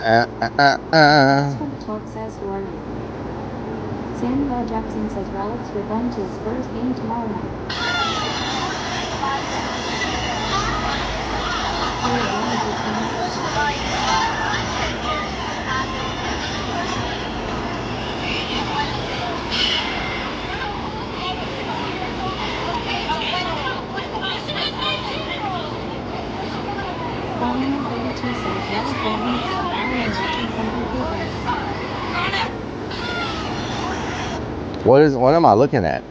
That's what the talk says. Who are you? Samuel Jackson says Relix will run to his first game tomorrow night. What am I looking at?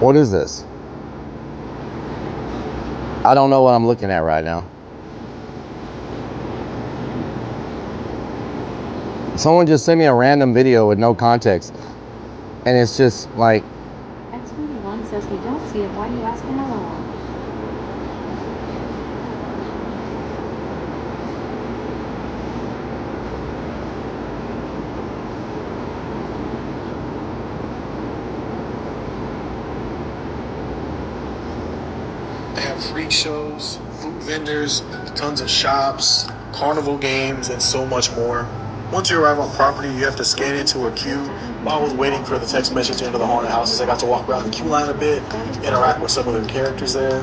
What is this? I don't know what I'm looking at right now. Someone just sent me a random video with no context. And it's just like... X21 says we don't see it. Why are you asking LOL? They have freak shows, food vendors, tons of shops, carnival games, and so much more. Once you arrive on property, you have to scan into a queue. While I was waiting for the text message to enter the haunted houses, I got to walk around the queue line a bit, interact with some of the characters there.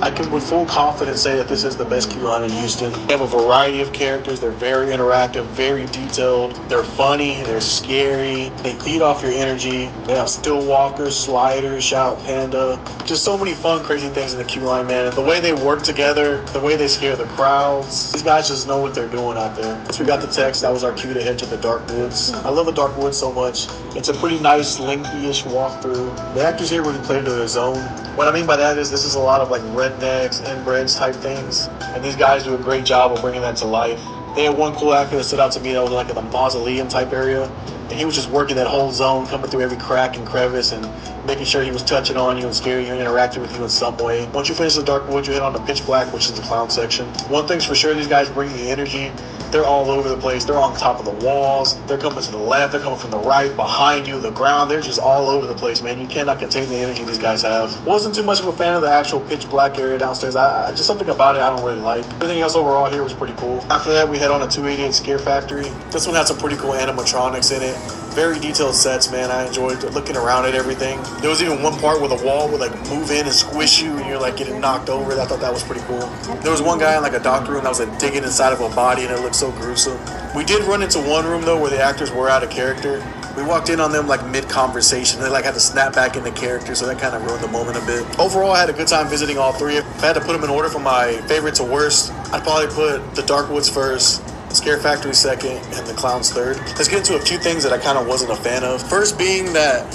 I can with full confidence say that this is the best queue line in Houston. They have a variety of characters. They're very interactive, very detailed. They're funny, they're scary. They feed off your energy. They have still walkers, sliders, shout panda. Just so many fun, crazy things in the queue line, man. And the way they work together, the way they scare the crowds, these guys just know what they're doing out there. Once we got the text, that was our cue to head to the Dark Woods. I love the Dark Woods so much. It's a pretty nice, lengthy-ish walkthrough. The actors here really play to their zone. What I mean by that is this is a lot of like rednecks, inbreds type things, and these guys do a great job of bringing that to life. They had one cool actor that stood out to me that was like in the mausoleum type area, and he was just working that whole zone, coming through every crack and crevice and making sure he was touching on you and scaring you and interacting with you in some way. Once you finish the Dark Woods, you head on to Pitch Black, which is the clown section. One thing's for sure, these guys bring the energy. They're all over the place. They're on top of the walls. They're coming to the left. They're coming from the right, behind you, the ground. They're just all over the place, man. You cannot contain the energy these guys have. Wasn't too much of a fan of the actual Pitch Black area downstairs. I just something about it I don't really like. Everything else overall here was pretty cool. After that, we head on to 288 Scare Factory. This one had some pretty cool animatronics in it. Very detailed sets, man. I enjoyed looking around at everything. There was even one part where the wall would like move in and squish you and you're like getting knocked over. I thought that was pretty cool. There was one guy in like a doctor room that was like digging inside of a body and it looked so gruesome. We did run into one room though where the actors were out of character. We walked in on them like mid-conversation. They like had to snap back into character, so that kind of ruined the moment a bit. Overall, I had a good time visiting all three. If I had to put them in order from my favorite to worst, I'd probably put the Dark Woods first, Scare Factory second, and the Clowns third. Let's get into a few things that I kind of wasn't a fan of. First being that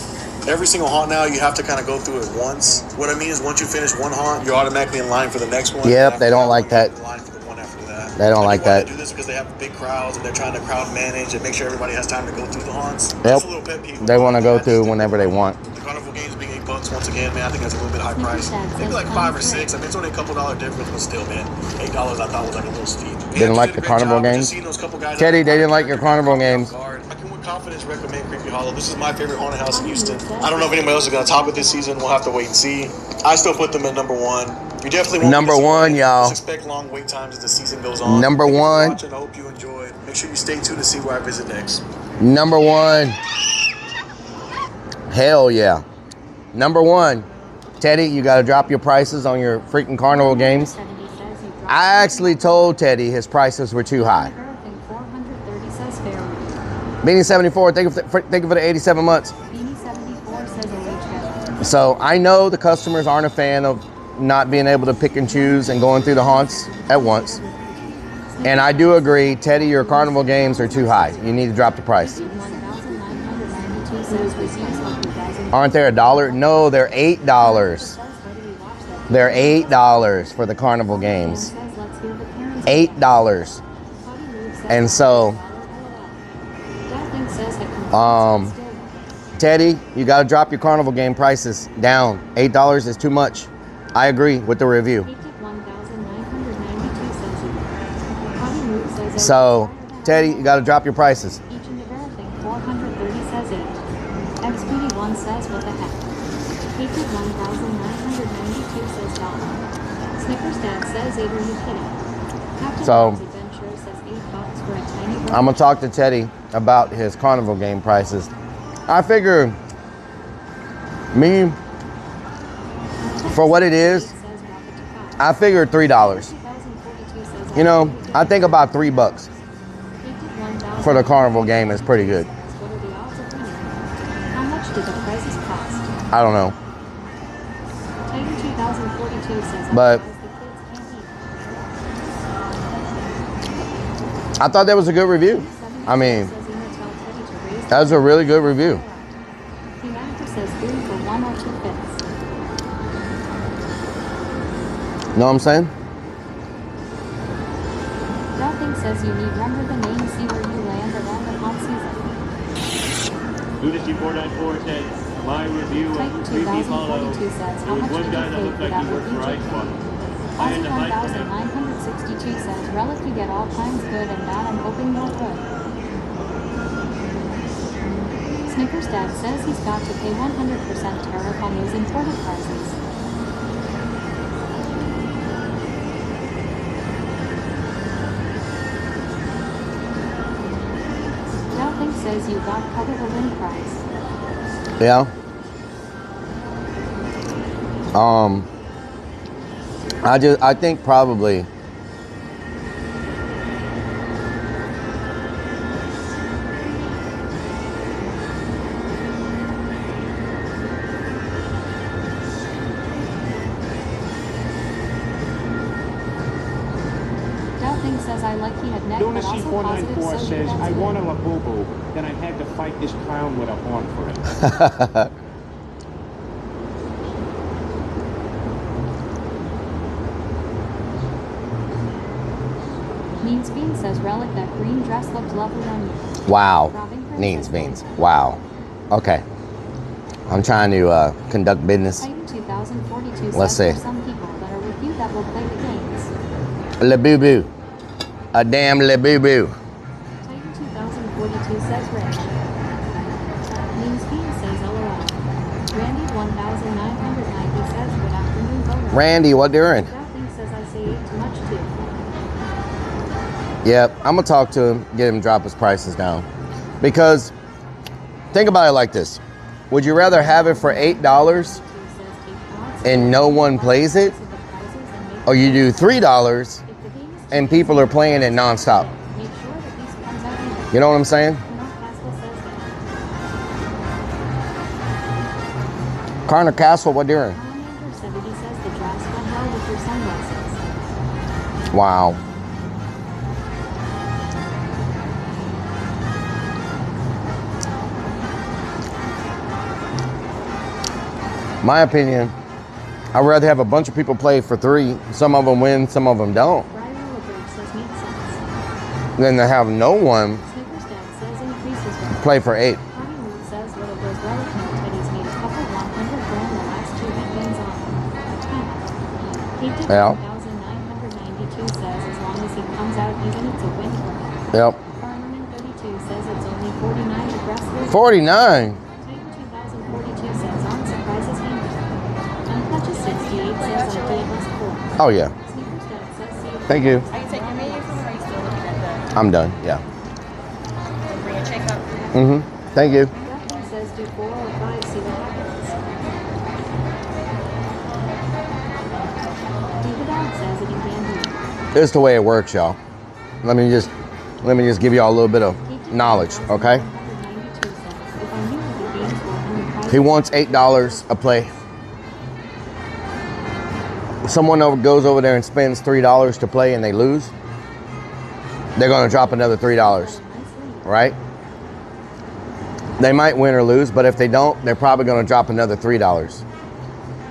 every single haunt now, you have to kind of go through it once. What I mean is once you finish one haunt, you're automatically in line for the next one. Yep, they don't like that. They don't like that. They do this because they have big crowds and they're trying to crowd manage and make sure everybody has time to go through the haunts. Yep. They want to go through whenever they want. The carnival games being $8 once again, man. I think that's a little bit high price. Maybe like $5 or $6. I mean, it's only a couple $1 difference, but still, man, $8 I thought was like a little steep. Didn't like the carnival games. Teddy, they didn't like your carnival games. I can with confidence recommend Creepy Hollow. This is my favorite haunted house in Houston. I don't know if anybody else is going to top it this season. We'll have to wait and see. I still put them at number one. You definitely won't number one, y'all. Expect long wait times as the season goes on. Number one. I hope you enjoyed. Make sure you stay tuned to see where I visit next. Number one. Hell yeah. Number one. Teddy, you got to drop your prices on your freaking carnival games. I actually told Teddy his prices were too high. Beanie 74, thank you for the 87 months. So I know the customers aren't a fan of not being able to pick and choose and going through the haunts at once. And I do agree, Teddy, your carnival games are too high. You need to drop the price. Aren't they $1? No, they're $8. They're $8 for the carnival games. $8. And so, Teddy, you got to drop your carnival game prices down. $8 is too much. I agree with the review. So, Teddy, you got to drop your prices. XPD1 says what the heck. Hatred 1992 says dollar. Snickers Dad says Aver, you kidding. Captain So, Bob's Adventure says $8 for a tiny boy. I'm gonna talk to Teddy about his carnival game prices. I figure me, for what it is, I figure $3. You know, I think about $3 for the carnival game is pretty good. What are the odds of winning? How much do the prizes cost? I don't know. Titan 2042 says But otherwise the kids can't eat. I thought that was a good review. I mean, that was a really good review. Humanica says 3 for 1 or 2 bits. Know what I'm saying? Nothing says you need remember the name, see where you land around the pond season. Lunacy 494 says, my review of Titan Creepy Hollow. 2042 says There how was much one did guy you that pay looked for like that he worked review, for Jake? Icebox. I had to hide from him. 1962 says Relic, you get all kinds good and bad. I'm hoping more good. Snickers Dad says he's got to pay 100% tariff on those imported prices. Nothing says you got covered the win price. Yeah. I think probably Nothing says I like he had neck, but Lunacy also positive 494 so says, that's I good. wanted a boo-boo, then I had to fight this clown with a horn for it. Means Bean says Relic, that green dress looked lovely on you. wow. Robin Chris Needs says beans. Relic. Wow. Okay. I'm trying to conduct business. Titan 2042 Let's says see. there's some people that are with you that will play the games. Le boo boo. A damn le boo boo. Titan 2042 says Rich. Means Bean says LOL. Randy 1990 says good afternoon, Boner. Randy, what doing? Nothing says I say ate too much too. Yep, I'm gonna talk to him, get him to drop his prices down. Because think about it like this. Would you rather have it for $8 and no one plays it? Or you do $3 and people are playing it nonstop? Make sure that these comes out even. You know what I'm saying? Castle says that. Carner Castle, what doing? Commander 70 says the dress went well with your sunglasses. Wow. My opinion, I'd rather have a bunch of people play for $3. Some of them win, some of them don't. Brian Willowbird says makes sense. Than to have no one Snickers Dad says increases rent. play for $8. Party Mood says Little Goes Relic and Teddy's made a couple 100 grand the last 2 weekends on Hatred Yeah. 1992 says as long as he comes out even it's a win for him. Yep. Farmerman 32 says it's only 49 aggressive. 49. Titan 2042 says on surprises handy. Unconscious 68 says I gave us 4. Oh yeah. Snickers Dad says see you. Thank you. Are you taking your menu from, or are you still looking at I'm done. Yeah. the bring a check up? Mm-hmm. Thank you. Nothing says do 4 or 5, see what happens. David Odd says it in Candy. This is the way it works, y'all. Let me just give y'all a little bit of knowledge, okay? 192 says, if I knew the games were 100 He wants $8 a play. Someone goes over there and spends $3 to play and they lose. They're gonna drop another $3, right? They might win or lose, but if they don't, they're probably gonna drop another $3.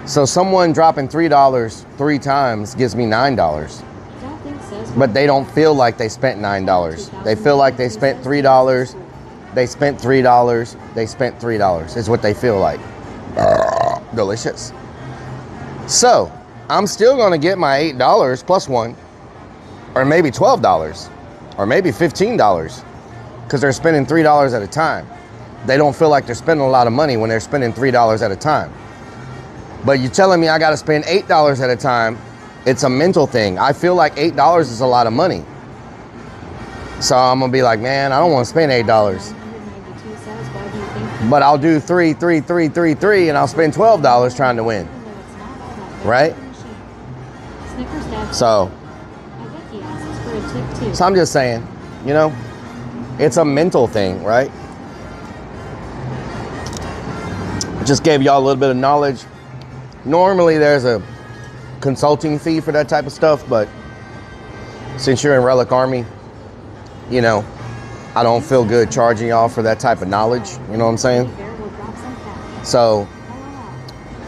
So someone dropping $3 3 times gives me $9. But they don't feel like they spent $9. They feel like they spent $3. They spent $3. They spent $3 is what they feel like. Delicious. So I'm still gonna get my $8 plus 1, or maybe $12, or maybe $15, because they're spending $3 at a time. They don't feel like they're spending a lot of money when they're spending $3 at a time. But you're telling me I gotta spend $8 at a time. It's a mental thing. I feel like $8 is a lot of money. So I'm gonna be like, man, I don't wanna spend $8. But I'll do 3, 3, 3, 3, 3, and I'll spend $12 trying to win. Right? So I'm just saying, you know, it's a mental thing, right? Just gave y'all a little bit of knowledge. Normally there's a consulting fee for that type of stuff, but since you're in Relic Army, you know, I don't feel good charging y'all for that type of knowledge. You know what I'm saying? So,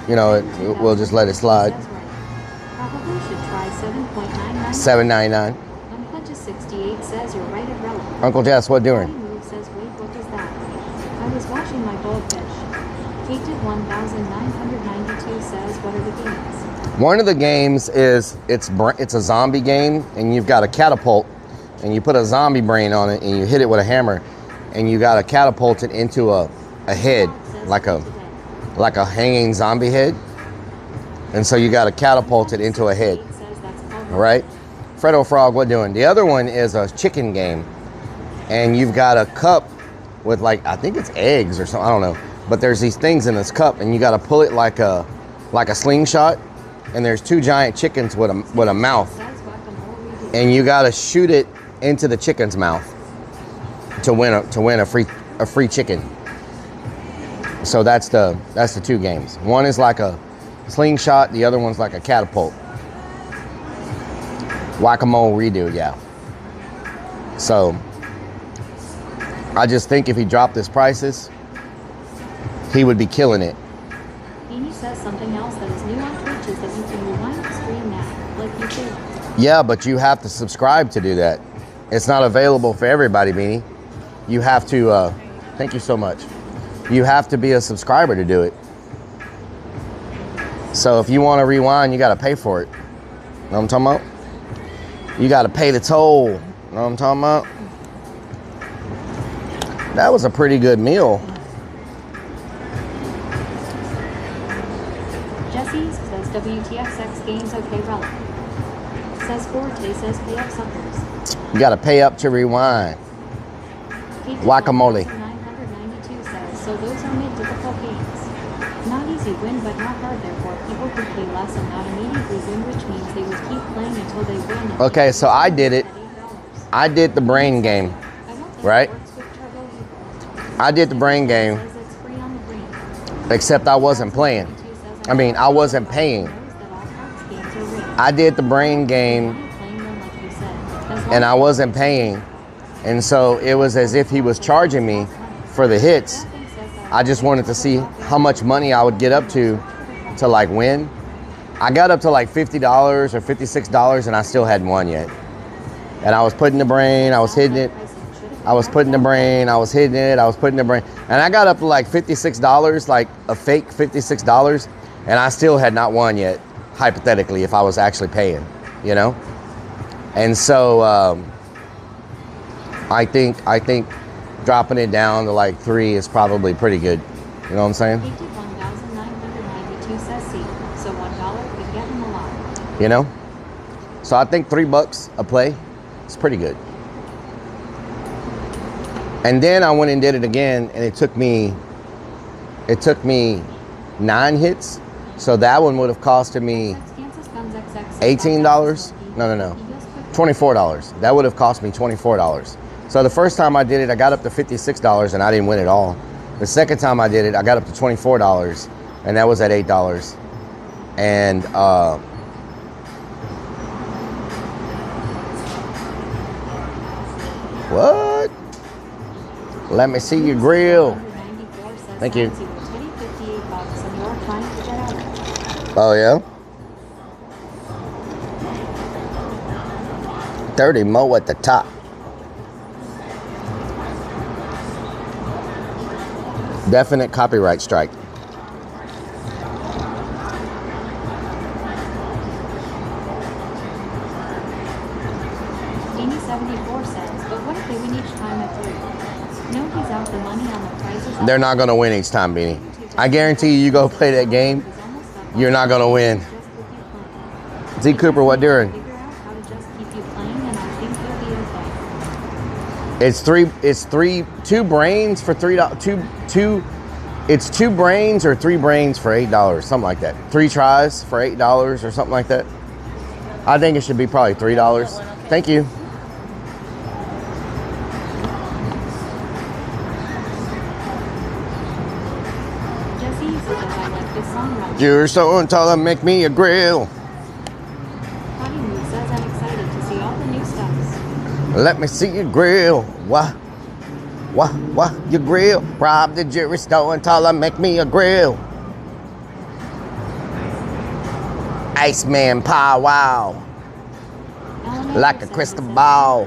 you know, we'll just let it slide. $7.99. Uncle Jess, what doing? I was watching my goldfish. Kate did 1,992 says, what are the games? One of the games is it's a zombie game, and you've got a catapult, and you put a zombie brain on it, and you hit it with a hammer, and you got to catapult it into a head, like a hanging zombie head, and so you got to catapult it into a head. All right, Fredo Frog, what doing? The other one is a chicken game, and you've got a cup with, like, I think it's eggs or something, I don't know, but there's these things in this cup, and you got to pull it like a slingshot, and there's 2 giant chickens with a mouth, and you got to shoot it into the chicken's mouth to win a free chicken. So that's the 2 games. One is like a slingshot, the other one's like a catapult. Whack-a-mole redo, yeah. So I just think if he dropped his prices, he would be killing it. Amy says something else that is new on Twitch is that you can rewind the stream now, like you do. Yeah, but you have to subscribe to do that. It's not available for everybody, Beanie. You have to, thank you so much. You have to be a subscriber to do it. So if you want to rewind, you got to pay for it. Know what I'm talking about? You got to pay the toll. Know what I'm talking about? That was a pretty good meal. Jesse says WTFX games okay Relic. Says Forte says pay up suckers. You got to pay up to rewind. Guacamole. 992 says, so those are mid-difficult games. Not easy win, but not hard, therefore people could play less and not immediately win, which means they would keep playing until they win. Okay, so I did it. I did the brain game, right? I did the brain game, except I wasn't playing. I mean, I wasn't paying. I did the brain game, and I wasn't paying. And so it was as if he was charging me for the hits. I just wanted to see how much money I would get up to like win. I got up to like $50 or $56, and I still hadn't won yet. And I was putting the brain, I was hitting it. I was putting the brain, I was hitting it, I was putting the brain. And I got up to like $56, like a fake $56, and I still had not won yet, hypothetically, if I was actually paying, you know? And so I think dropping it down to like 3 is probably pretty good. You know what I'm saying? 1,992 says C, so $1 could get him a lot. You know? So I think $3 a play is pretty good. And then I went and did it again, and it took me 9 hits. So that one would have costed me $18. No. $24. That would have cost me $24. So the first time I did it, I got up to $56 and I didn't win at all. The second time I did it, I got up to $24 and that was at $8. And what? Let me see your grill. Thank you. Oh, yeah? 30 mo at the top. Definite copyright strike. Amy 74 says, but what if they win each time at 3? No, he's out the money on the prizes. They're not going to win each time, Beanie. I guarantee you go play that game, you're not going to win. Z Cooper, what doing? It's two brains for $3. It's 2 brains or 3 brains for $8, something like that. 3 tries for $8 or something like that. I think it should be probably $3. Thank you. You're so tall, make me a grill. Says I'm excited to see all the new stuffs. Let me see your grill. What, your grill? Rob the jewelry store and tell her make me a grill. Iceman powwow. Like a crystal ball.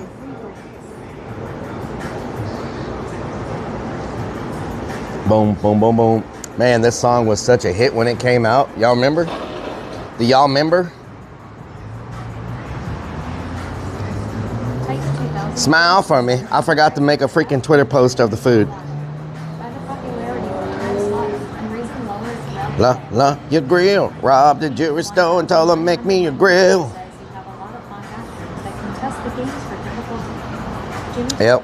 Boom, boom, boom, boom. Man, this song was such a hit when it came out. Y'all remember? Do y'all remember? Smile for me. I forgot to make a freaking Twitter post of the food. La, your grill. Rob the jewelry store and told them make me a grill. Yep.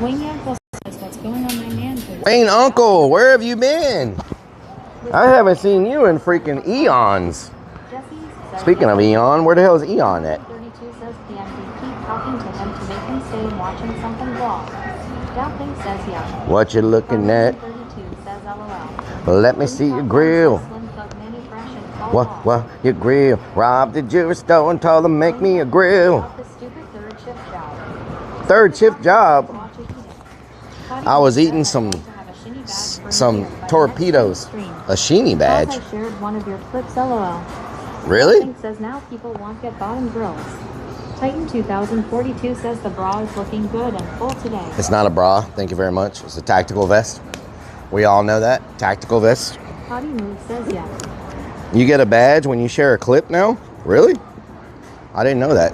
Wayne Uncle says, what's going on, my man? Wayne Uncle, where have you been? I haven't seen you in freaking eons. Speaking of Eon, where the hell is Eon at? 32 says PMD, keep talking to him to make him stay and watching something vlog. Doubting says yeah. What you looking at? 32 says LOL. Well, let me see your grill. What, your grill? Rob the jewelry store and told them make me a grill. Third shift job? I was eating some torpedoes. A Sheeny badge. I shared one of your clips, LOL. Really? Says now people won't get bottom grills. Titan 2042 says the bra is looking good and full today. It's not a bra, thank you very much. It's a tactical vest. We all know that. Tactical vest. Potty Move says yes. You get a badge when you share a clip now? Really? I didn't know that.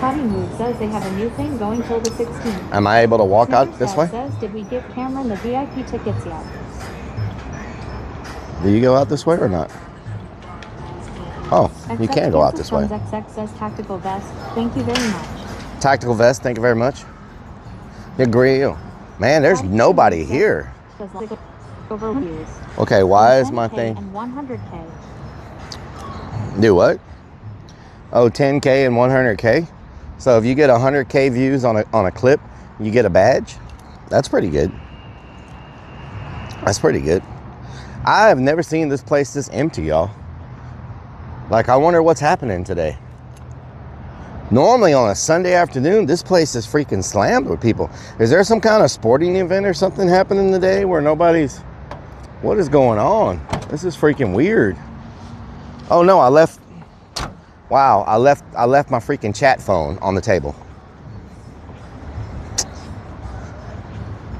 Potty Move says they have a new thing going till the 16th. Am I able to walk out this way? Says, did we give Cameron the VIP tickets yet? Do you go out this way or not? Oh, you can go out this way. XX says tactical vest. Thank you very much. Tactical vest, thank you very much. Your grill. Man, there's nobody here. Okay, why is my thing? And 100K. Do what? Oh, 10K and 100K? So if you get 100K views on a clip, you get a badge? That's pretty good. That's pretty good. I have never seen this place this empty, y'all. Like, I wonder what's happening today. Normally on a Sunday afternoon, this place is freaking slammed with people. Is there some kind of sporting event or something happening today where nobody's... What is going on? This is freaking weird. Oh no, I left... Wow, I left my freaking chat phone on the table.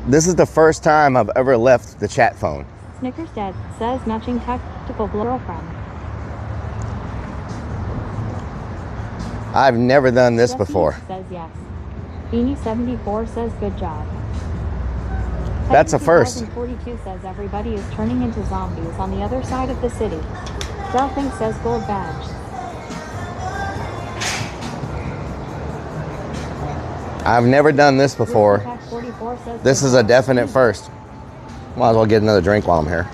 This is the first time I've ever left the chat phone. Snickers Dad says matching tactical girlfriend. I've never done this before. Says yes. Beanie 74 says good job. That's a first. 2042 says everybody is turning into zombies on the other side of the city. Delphink says gold badge. I've never done this before. This is a definite first. Might as well get another drink while I'm here.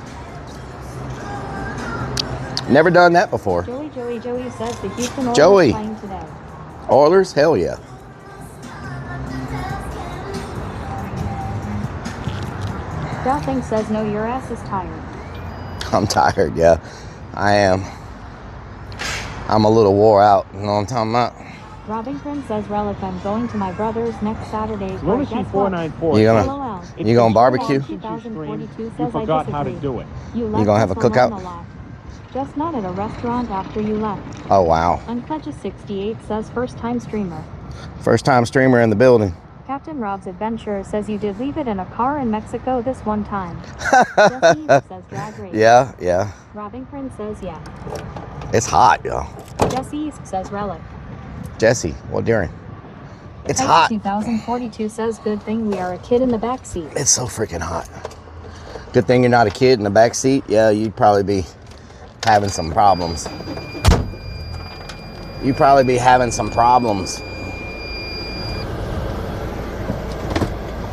Never done that before. Joey says the Houston Oilers Joey. playing today. Oilers? Hell yeah. Delphink says no, your ass is tired. I'm tired, yeah. I am. I'm a little wore out. You know what I'm talking about? Robbington says Relic, I'm going to my brother's next Saturday. But Lunacy guess what? 494. You LOL. gonna you gonna barbecue? 2042 You says I forgot how to disagree. do it. You You gonna have a left us alone cookout? a lot. Just not at a restaurant after you left. Oh wow. Uncledges68 says first time streamer. First time streamer in the building. Captain Rob's Adventure says you did leave it in a car in Mexico this one time. Jesse says drag race. Yeah, yeah. Robbington says yeah. It's hot, y'all. Jesse says Relic. Jesse, well, Darren. It's Type hot. 2042 says good thing we are a kid in the back seat. It's so freaking hot. Good thing you're not a kid in the back seat. Yeah, you'd probably be having some problems. You'd probably be having some problems.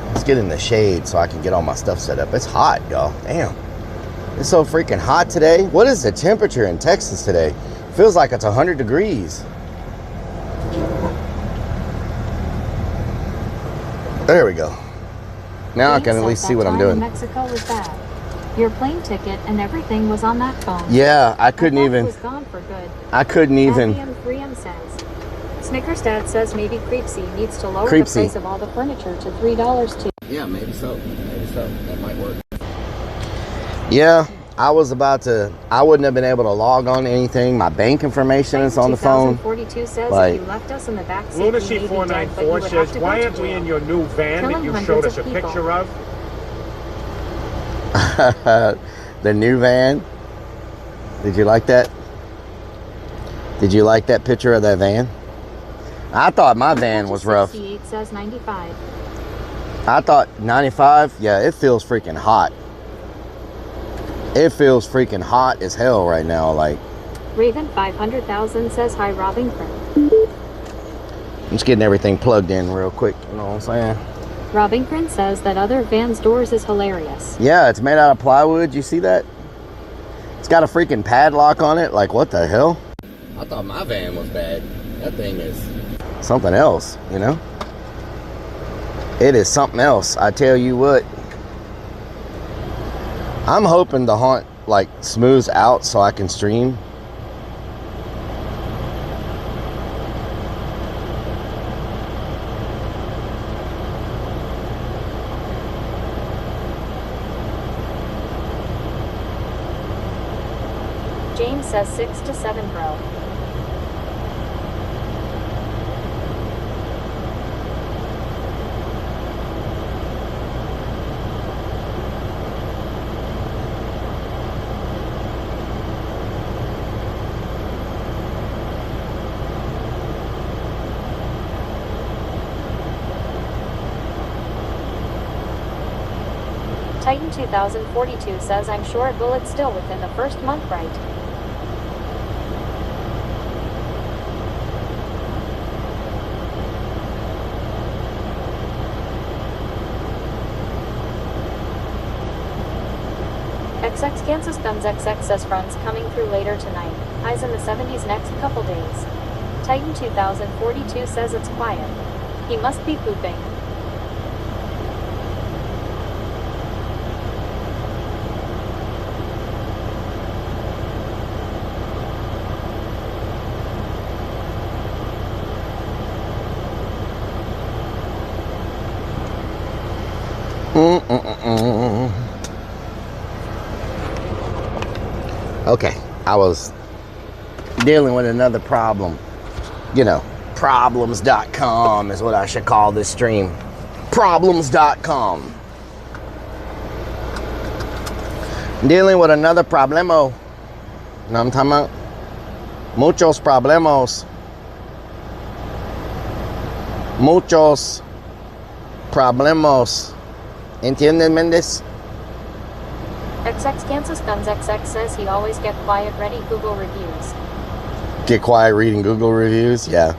Let's get in the shade so I can get all my stuff set up. It's hot, y'all. Damn. It's so freaking hot today. What is the temperature in Texas today? Feels like it's 100 degrees. There we go. Now I can at least see what I'm doing. Mexico was bad. Your plane ticket and everything was on that phone. Yeah, I couldn't even. Was gone for good. I couldn't even. M3M says. Snickerstad says maybe Creepsy needs to lower the price of all the furniture to $3 too. Yeah, maybe so. Maybe so. That might work. Yeah, I was about to. I wouldn't have been able to log on to anything. My bank information is on the phone. 2042 says like, you left us in the back seat. Lunacy 494 says, why aren't we in your new van that you showed us a picture of? The new van. Did you like that? Did you like that picture of that van? I thought my van was rough. 68 says 95. I thought 95. Yeah, it feels freaking hot. It feels freaking hot as hell right now. Like Raven 500,000 says hi, Robbington. I'm just getting everything plugged in real quick. You know what I'm saying? Robbington says that other van's doors is hilarious. Yeah, it's made out of plywood. You see that? It's got a freaking padlock on it. Like, what the hell? I thought my van was bad. That thing is something else, you know? It is something else. I tell you what. I'm hoping the haunt, like, smooths out so I can stream. James says 6 to 7, bro. Titan 2042 says I'm sure it will. It's still within the first month, right? XX Kansas Guns XX says fronts coming through later tonight. Highs in the 70s next couple days. Titan 2042 says it's quiet. He must be pooping. Okay, I was dealing with another problem. You know, problems.com is what I should call this stream. Problems.com. Dealing with another problemo. You know what I'm talking about? Muchos problemos. Muchos problemos. ¿Entienden, Mendes? XX Kansas Guns XX says he always get quiet, ready Google reviews. Get quiet reading Google reviews? Yeah.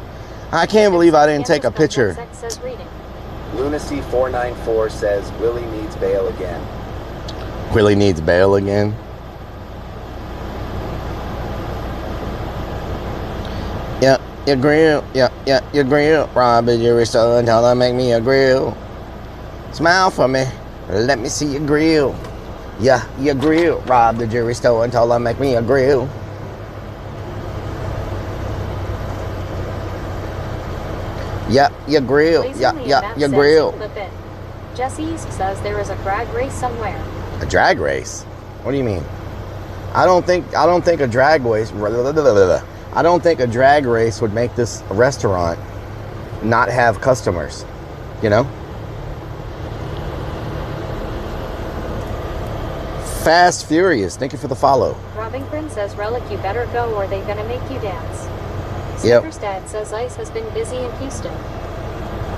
I can't believe I didn't take a picture. XX says reading. Lunacy 494 says Willie needs bail again. Willie needs bail again? Yeah, your grill. Yeah, your grill. Rob is your son, tell her make me a grill. Smile for me. Let me see your grill. Yeah, your grill. Rob the jewelry store and told her make me a grill. Yeah, your grill. Yeah, Lazily yeah, Matt your says, grill. "Clip it." Jesse says there is a drag race somewhere. A drag race? What do you mean? I don't think a drag race. I don't think a drag race would make this restaurant not have customers. You know? Fast Furious. Thank you for the follow. Robbington says, "Relic, you better go or they gonna make you dance." Yep. Snicker's dad says Ice has been busy in Houston.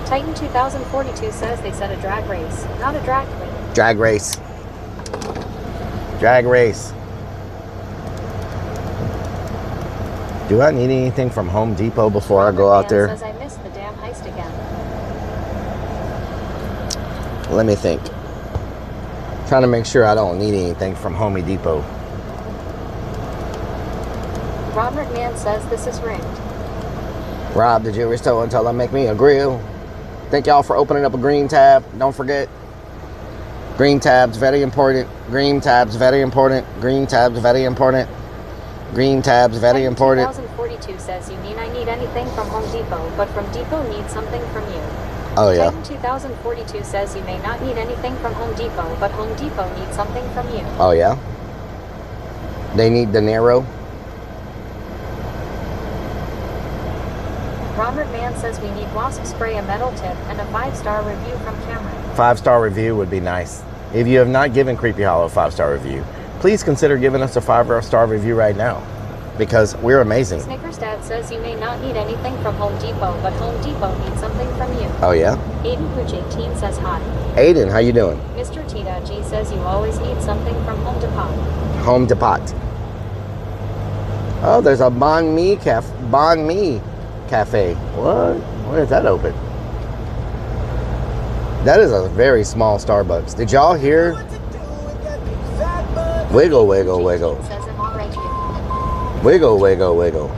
Titan 2042 says they said a drag race, not a drag queen. Drag race. Drag race. Do I need anything from Home Depot before I go out there? Says I missed the damn heist again. Let me think. Trying to make sure I don't need anything from Home Depot. Robert Mann says this is rigged. Rob, did you ever tell I make me a grill? Thank y'all for opening up a green tab. Don't forget. Green tabs, very important. Green tabs, very important. Green tabs, very important. Green tabs, very important. 2042 says you mean I need anything from Home Depot, but from Depot needs something from you. Oh yeah. Titan 2042 says you may not need anything from Home Depot, but Home Depot needs something from you. Oh yeah. They need dinero. Robert Mann says we need wasp spray, a metal tip, and a 5-star review from Cameron. 5-star review would be nice. If you have not given Creepy Hollow a 5-star review, please consider giving us a 5-star review right now, because we're amazing. Snicker's dad says you may not need anything from Home Depot, but Home Depot needs something from you. Oh yeah. Aiden Pooch 18 says hi. Aiden, how you doing? Mr. T.G says you always need something from Home Depot. Home Depot. Oh, there's a Banh Mi cafe. What? Where is that open? That is a very small Starbucks. Did y'all hear? Wiggle, wiggle, wiggle. Says I'm all right here. Wiggle, wiggle, wiggle.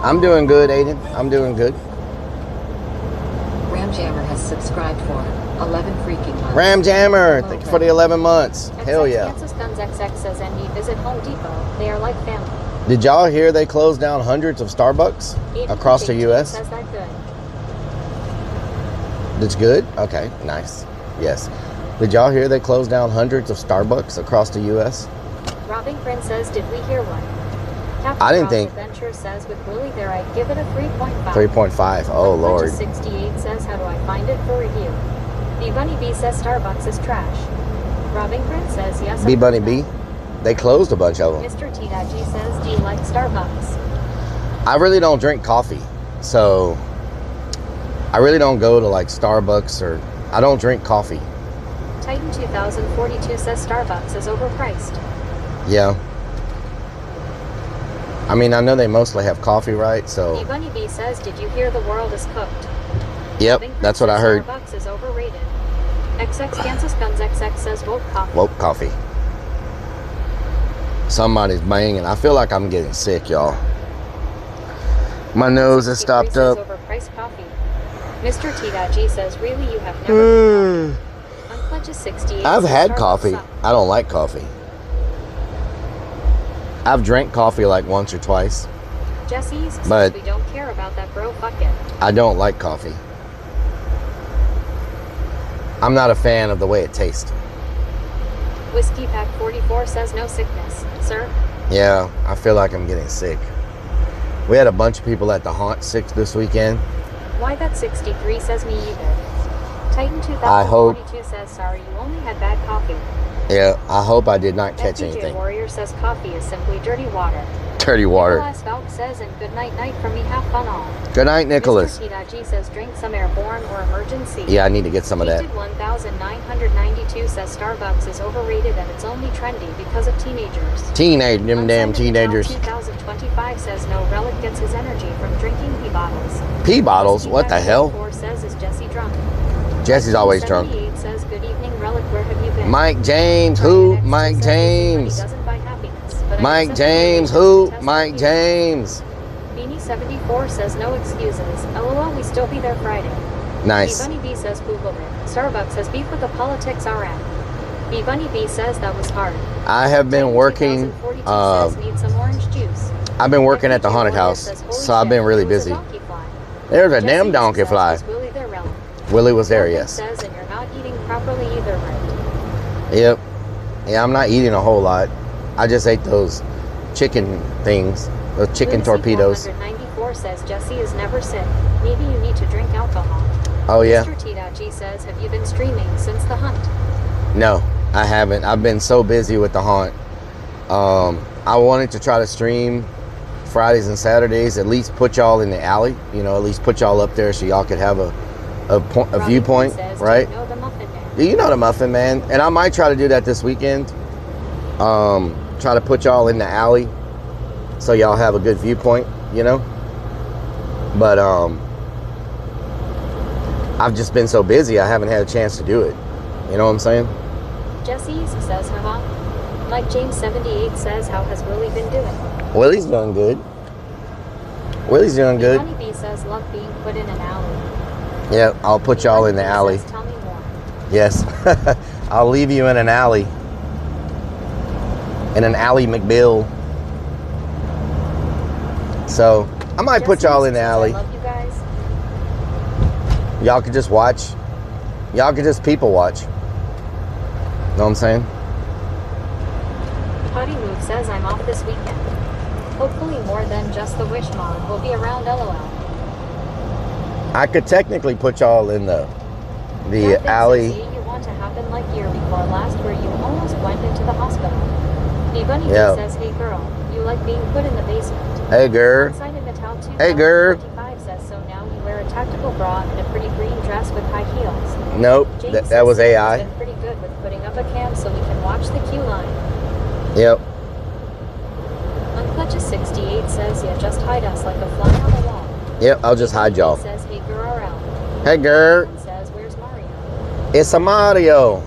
I'm doing good, Aiden. I'm doing good. Ramjammer has subscribed for 11 freaking months. Ramjammer, thank you for the 11 months. Hell yeah. Kansas Guns XX says ND visit Home Depot. They are like family. Did y'all hear they closed down hundreds of Starbucks across the U.S.? Says that good. That's good? Okay, nice. Yes. Did y'all hear they closed down hundreds of Starbucks across the U.S.? Robbing Prince says, did we hear one? Captain I didn't Ross think. Adventure says, with Willie there, I'd give it a 3.5. 3.5. Oh, Lord. 68 says, how do I find it for review? B Bunny B says Starbucks is trash. Robbing Prince says, yes. B Bunny B? They closed a bunch of them. Mr. T.G says, do you like Starbucks? I really don't drink coffee, so I really don't go to like Starbucks, or I don't drink coffee. Titan 2042 says Starbucks is overpriced. Yeah. I mean, I know they mostly have coffee, right? So. B Bunny B says, did you hear the world is cooked? Yep, that's what I heard. Starbucks is overrated. XX Kansas Guns XX says woke coffee. Woke coffee. Somebody's banging. I feel like I'm getting sick, y'all. My nose is stopped up. Overpriced coffee. Mr. T.G says, really, you have never had coffee? Unpledges 68. I've had Starbucks coffee. sucks. I don't like coffee. I've drank coffee like once or twice. Jesse says But we don't care about that, bro. Fuck it. I don't like coffee. I'm not a fan of the way it tastes. Whiskey Pack 44 says no sickness, sir. Yeah, I feel like I'm getting sick. We had a bunch of people at the haunt sick this weekend. Why that 63 says me either. Titan 2042 says sorry, you only had bad coffee. Yeah, I hope I did not catch FPJ anything. Warrior says coffee is simply dirty water. Dirty water. Nicholas Valk says, and good night night from me, have fun all. Good night, Nicholas. Mr. T.G says drink some airborne or emergency. Yeah, I need to get some of that. 1992 says Starbucks is overrated and it's only trendy because of teenagers. Them damn teenagers. 2025 says no Relic gets his energy from drinking pee bottles. Pee bottles? What the hell? 4 says is Jesse drunk. Jesse's always drunk. 78 says good evening Relic, where have you been? Mike James, who? Mike James. Mike James, who? Mike James. Beanie 74 says no excuses. LOL, we still be there Friday. Nice. B Bunny B says Google it. Starbucks has beef with the politics RM. B Bunny B says that was hard. I have been working. Says need some orange juice. I've been working at the haunted house, so I've been really busy. There's a Jesse damn donkey says, fly. "Was Willie there, Rellik?" Willie was there, Logan yes. says, "And you're not eating properly either, right?" Yep. Yeah, I'm not eating a whole lot. I just ate those chicken things, those chicken torpedoes. 494 says, "Jesse is never sick. Maybe you need to drink alcohol." Oh, yeah? Mr. T.G says, "Have you been streaming since the hunt?" No, I haven't. I've been so busy with the hunt. I wanted to try to stream Fridays and Saturdays, at least put y'all in the alley, you know, at least put y'all up there so y'all could have a viewpoint, says, right? "Do you know the Muffin Man?" Do you know the Muffin Man? And I might try to do that this weekend. Try to put y'all in the alley so y'all have a good viewpoint, you know? But I've just been so busy, I haven't had a chance to do it. You know what I'm saying? Jesse says, "Haha." Like James 78 says, "How has Willie been doing?" Willie's doing good. Willie's doing good. Honeybee says, "Love being put in an alley." Yeah, I'll put y'all in the alley. Says, "Tell me more." Yes. I'll leave you in an alley. In an alley McBill. So, I might put y'all in the alley. "I love you guys." Y'all could just watch. Y'all could just people watch. Know what I'm saying? Potty Move says, "I'm off this weekend. Hopefully more than just the Wish Mod. We'll be around, LOL." I could technically put y'all in the Nothing alley. says, "You want to happen like year before last where you almost went into the hospital." Hey Bunny Yeah. says, "Hey girl, you like being put in the basement." Hey, girl. Outside in Metal 2, Hey, girl. 25 says, "So now you wear a tactical bra and a pretty green dress with high heels." Nope, James that says was Sam's AI. been pretty good with putting up a cam so we can watch the queue line. Yep. Unclutches 68 says, "Yeah, just hide us like a fly on the wall." Yep, I'll just hide y'all. Says, "Hey girl, RL." Hey, girl. Robin says, "Where's Mario?" It's a Mario.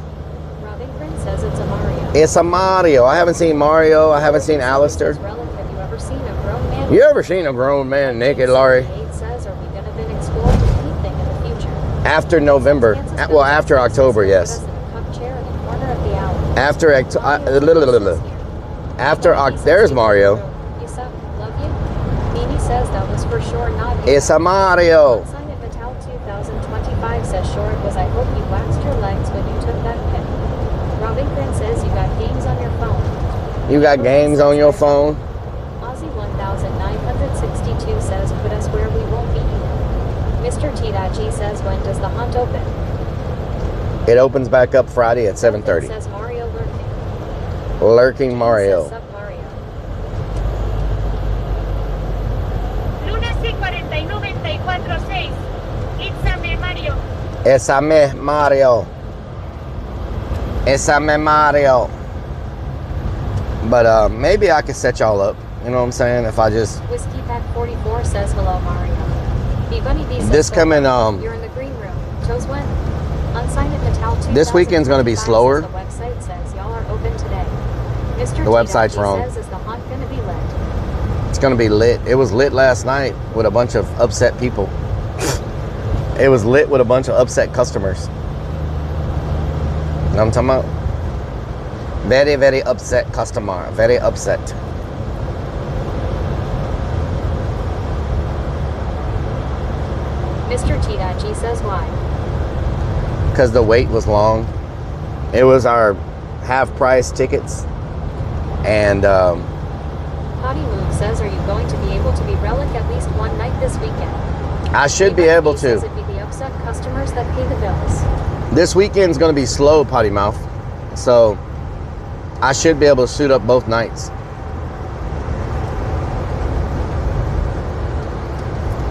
Robin Grin says, "It's a Mario." It's a Mario. I haven't seen Mario. I haven't seen Alistair. Relic, have you ever seen a grown man? You ever seen a grown man naked, Laurie? 68 says, "Are we gonna be exploring anything in the future?" After November. Well, after October, yes. Put us in a cup chair in the corner of the alley. After there's Mario. Yusuf, love you. Mimi says that was for sure not you. It's a Mario. Sign of Metal 2025 says, "Short was I hope you waxed your legs when you took that pic." Robin Grin says, "You got games on your phone." You got games on your phone? Aussie 1962 says, "Put us where we won't be eaten." Mr. T.G says, "When does the hunt open?" It opens back up Friday at 7:30. Says Mario lurking. Lurking Mario. Says, "Sup, Mario." Lunes y 49-94-6. It's a me, Mario. Esa me Mario. Esa me Mario. But maybe I could set y'all up. You know what I'm saying? If I just Whiskey Pack 44 says, "Hello, Mario." B Bunny B says, this coming "You're in the green room. Chose when?" Unsigned at Metal 2025 this weekend's gonna be slower. The website says y'all are open today. Mr. The website's wrong. Says, "Is the hunt gonna be lit?" It's gonna be lit. It was lit last night with a bunch of upset people. It was lit with a bunch of upset customers. You know what I'm talking about? Very, very upset customer. Very upset. Mr. T.G says, "Why?" Because the wait was long. It was our half-price tickets. And Potty Move says, "Are you going to be able to be Relic at least one night this weekend?" I should be able Says to. it'd be the upset customers that pay the bills. This weekend's gonna be slow, Potty Mouth. So I should be able to shoot up both nights.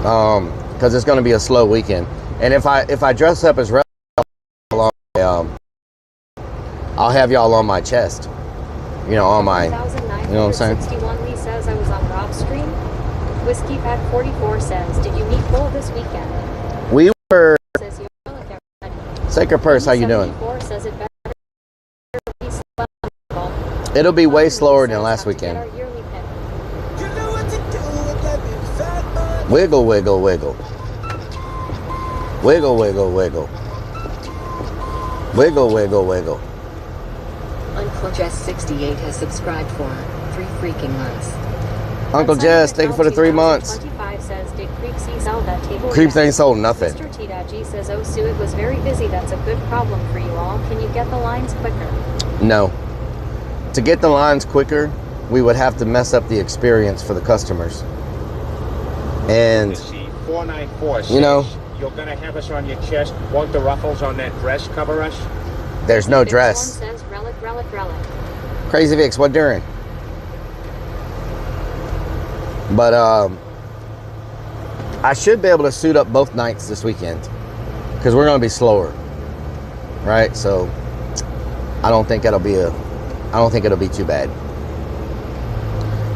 Because it's gonna be a slow weekend. And if I dress up as Relic, I'll have y'all on my chest. You know, on my, you know what I'm saying? 61 Lee says, "I was on Rob's stream." Whiskey Pack 44 says, "Did you meet Bull this weekend?" We were. Says, "You're Relic, everybody." Sacred Purse, how you doing? 74 says it better be slow. It'll be way slower than last Have to get weekend. our yearly pick. Wiggle, wiggle, wiggle. Wiggle, wiggle, wiggle. Wiggle, wiggle, wiggle. Uncle Jess 68 has subscribed for 3 freaking months. Uncle Jess, thank you for the 3 months. 25 Creeps85 says, did Creepsy sell that table? Creeps yet? ain't sold nothing. Mr. T.G says, oh, Sue, it was very busy. That's a good problem for you all. Can you get the lines quicker? No. To get the lines quicker, we would have to mess up the experience for the customers. And, See, 494 says, you know, you're gonna have us on your chest. Won't the ruffles on that dress cover us? there's no Big dress. Storm says, relic. Crazy Vix, what during? But I should be able to suit up both nights this weekend because we're going to be slower, right? So I don't think it'll be too bad.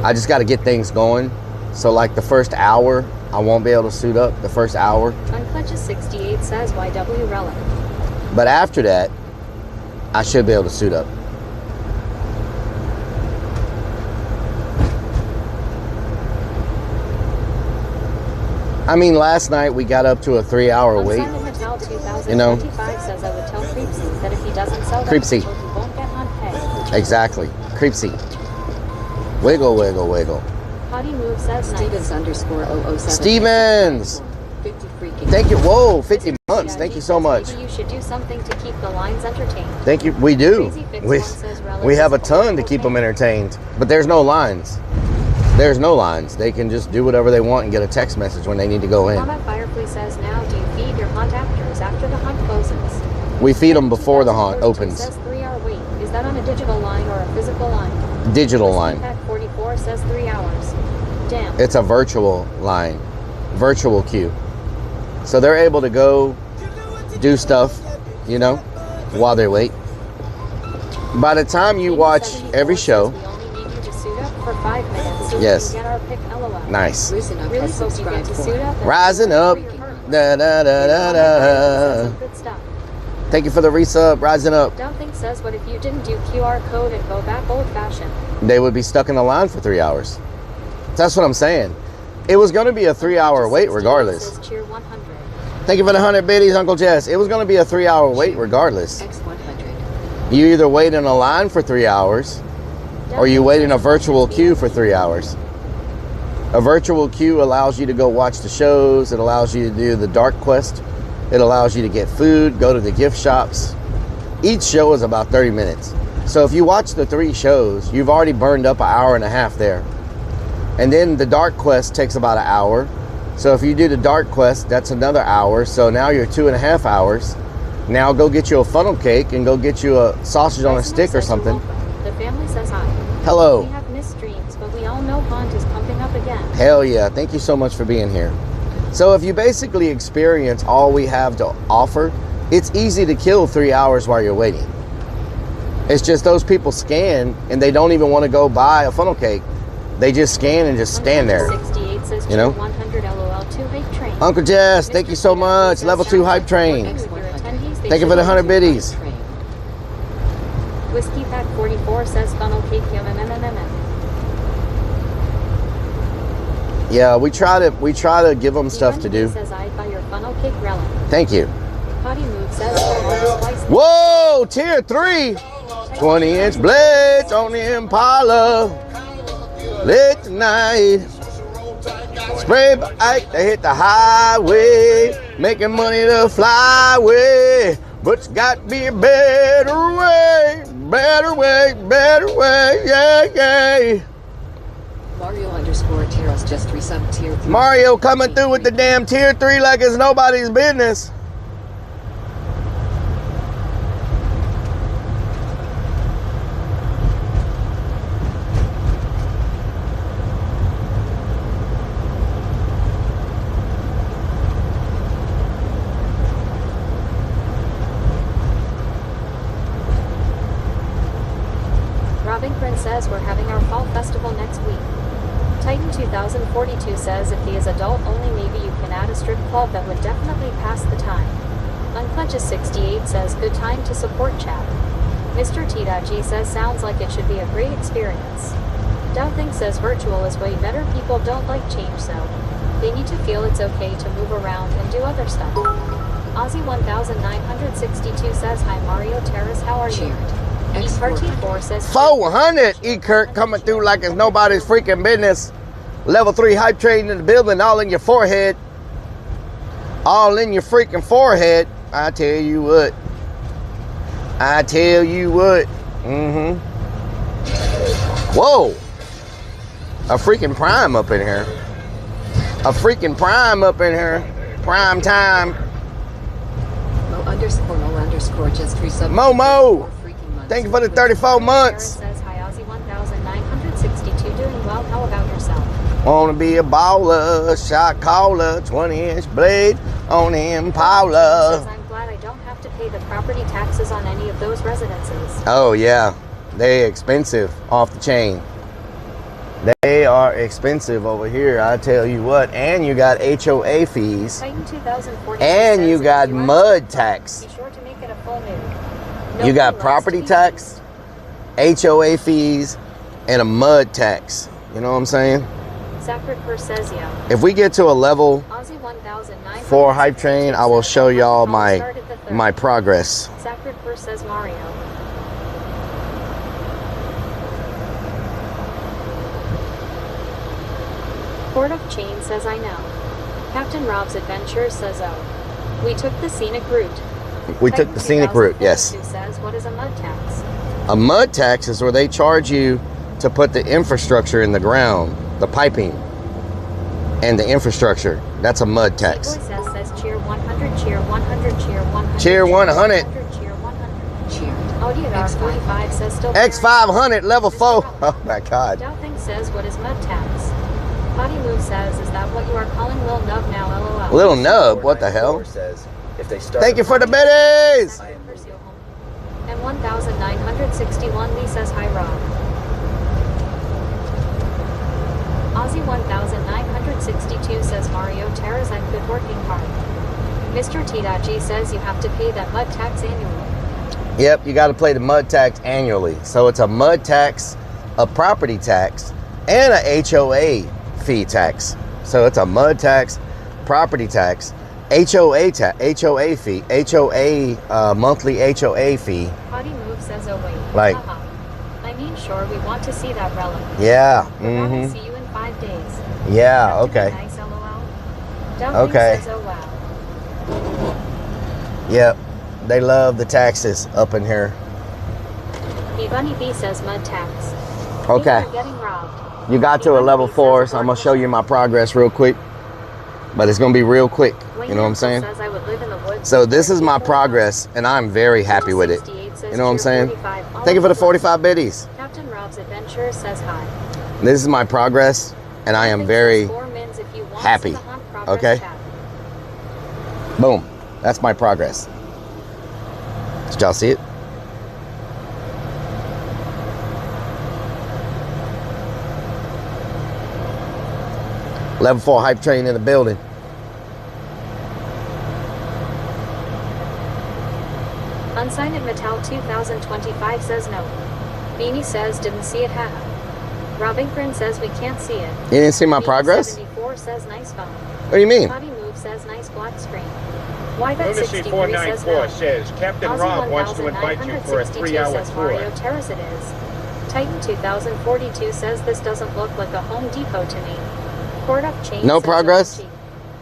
I just got to get things going. So like the first hour, I won't be able to suit up the first hour. Unclutches68 says, YW Relic. But after that, I should be able to suit up. I mean, last night we got up to a 3-hour wait. You know? Says, I would tell Creepsy that if he doesn't sell Creepsy. he won't get on pay. Exactly. Creepsy. Wiggle, wiggle, wiggle. Potty Move says, Stevens underscore 007. Stevens! 50 freaking. Thank you. Whoa, 50 months. Thank you so much. Maybe you should do something to keep the lines entertained. Thank you. We do. Crazy Fix We, One says, Relic we have a is ton to keep them entertained. But there's no lines. There's no lines. They can just do whatever they want and get a text message when they need to go in. Combat Firefly says, now do you feed your hunt actors after the hunt closes? We feed them before the hunt 2042 opens. says 3-hour wait. Is that on a digital line or a physical line? Digital line. Pack 44 says 3 hours. Damn. It's a virtual line. Virtual queue. So they're able to go do stuff, you know, while they wait. By the time you watch every show, We only need you to suit up for 5 minutes so Yes. we can get our pick LOL. nice. Listen up, Really I hope you get subscribe to for. suit up. and Rising up. for your hurt. Da, da, da, da, da. Good stuff. Thank you for the resub. Rising up. Dumping says, what if you didn't do QR code and go back old fashioned? They would be stuck in the line for 3 hours. That's what I'm saying. It was going to be a 3-hour wait regardless. Says cheer 100. Thank you for the 100 biddies, Uncle Jess. It was going to be a 3-hour wait regardless. X100. You either wait in a line for 3 hours or you wait in a virtual queue for 3 hours. A virtual queue allows you to go watch the shows. It allows you to do the dark quest. It allows you to get food, go to the gift shops. Each show is about 30 minutes. So if you watch the 3 shows, you've already burned up an hour and a half there. And then the dark quest takes about an hour. So if you do the dark quest, that's another hour. So now you're 2.5 hours. Now go get you a funnel cake and go get you a sausage on a stick or something. The family says hi. Hello. We have missed streams, but we all know Haunt is pumping up again. Hell yeah. Thank you so much for being here. So if you basically experience all we have to offer, it's easy to kill 3 hours while you're waiting. It's just those people scan and they don't even want to go buy a funnel cake. They just scan and just stand there. 68 says You know? 100 LOL 2 hype train. Uncle Jess, thank you so much. Level 2 hype train. Thank you for the 100 biddies. Whiskey Pack 44 says funnel cake yum. Yeah, we try to give them stuff to do. Says I'd buy your funnel cake relic. Thank you. Potty Move says twice. Whoa, tier 3. 20-inch blades on the Impala. Late tonight. Spray bike to hit the highway. Making money to fly away. But it's got to be a better way. Better way, yeah. Mario underscore Terrace just resubbed tier 3. Mario coming through with the damn tier 3 like it's nobody's business. Robbing Prince says we're having our fall festival next week. Titan 2042 says if he is adult only, maybe you can add a strip club that would definitely pass the time. Unclutches68 says good time to support chat. Mr. T.G says sounds like it should be a great experience. Douthing says virtual is way better. People don't like change, so they need to feel it's okay to move around and do other stuff. Aussie 1962 says hi Mario Terrace, how are you? X400. E4 says 400 E-Kurt coming through like it's nobody's freaking business. Level 3 hype train in the building, all in your forehead. All in your freaking forehead. I tell you what. I tell you what. Whoa. A freaking prime up in here. A freaking prime up in here. Prime time. Mo_no_ just resubbed. Momo. Thank you for the 34 months. Says hi Ozzy 1962 doing well. How about yourself? Wanna be a baller, shot caller, 20-inch blade on Impala. Says I'm glad I don't have to pay the property taxes on any of those residences. Oh yeah, they expensive off the chain. They are expensive over here, I tell you what. And you got HOA fees. Titan 2014 and you got mud tax. Be sure to make it a full nude. You got property tax, HOA fees, and a mud tax. You know what I'm saying? Sacred says yeah. If we get to a level Ozzy 1009 4 hype train, I will show y'all my progress. Sacred says Mario. Port of Chain says I know. Captain Rob's Adventure says oh. We took the scenic route. We took the scenic route, yes. Says what is a mud tax? A mud tax is where they charge you to put the infrastructure in the ground, the piping, and the infrastructure. That's a mud tax. Says cheer 100, cheer 100, cheer 100. Cheer 100. Cheer 100. Cheer. Audiodar 45 says still. X500 level 4. Oh my God. Doubting says what is mud tax? Potty Move says, is that what you are calling Lil Nub now, LOL? Lil Nub? What the hell? Says, if they start Thank you for the biddies! And 1961 Lee says hi Rob. Ozzy 1962 says Mario Terra's I'm good working hard. Mr. T.G says you have to pay that mud tax annually. Yep, you got to pay the mud tax annually. So it's a mud tax, a property tax, and a HOA fee tax. So it's a mud tax, property tax, HOA fee, HOA monthly HOA fee. Potty Move says oh wait. Like, I mean sure we want to see that relic. Yeah. We're gonna see you in 5 days. Yeah. Okay. Nice LOL. Doubting Okay. says oh wow. Yep. They love the taxes up in here. Bunny B says mud tax. Okay. You're getting robbed. You got to a level 4, so I'm gonna show you my progress real quick. But it's gonna be real quick. You know what I'm saying? Says I would live in the woods. So this is my progress, and I'm very happy with it. You know what I'm saying? Thank you for the 45 biddies. Captain Rob's Adventure says hi. This is my progress, and I am very happy. Okay? Boom. That's my progress. Did y'all see it? Level 4 hype train in the building. Unsigned Metal 2025 says no. Beanie says didn't see it happen. Robbington says we can't see it. You didn't see my progress? 74 says nice phone. What do you mean? Potty Move says nice black screen. Wybet Lunacy 63 494 says no. says Captain Ozzy Rob wants to invite you for a 3-hour says tour. Mario Terrace it is. Titan 2042 says this doesn't look like a Home Depot to me. Port of Chain No says progress? OMG.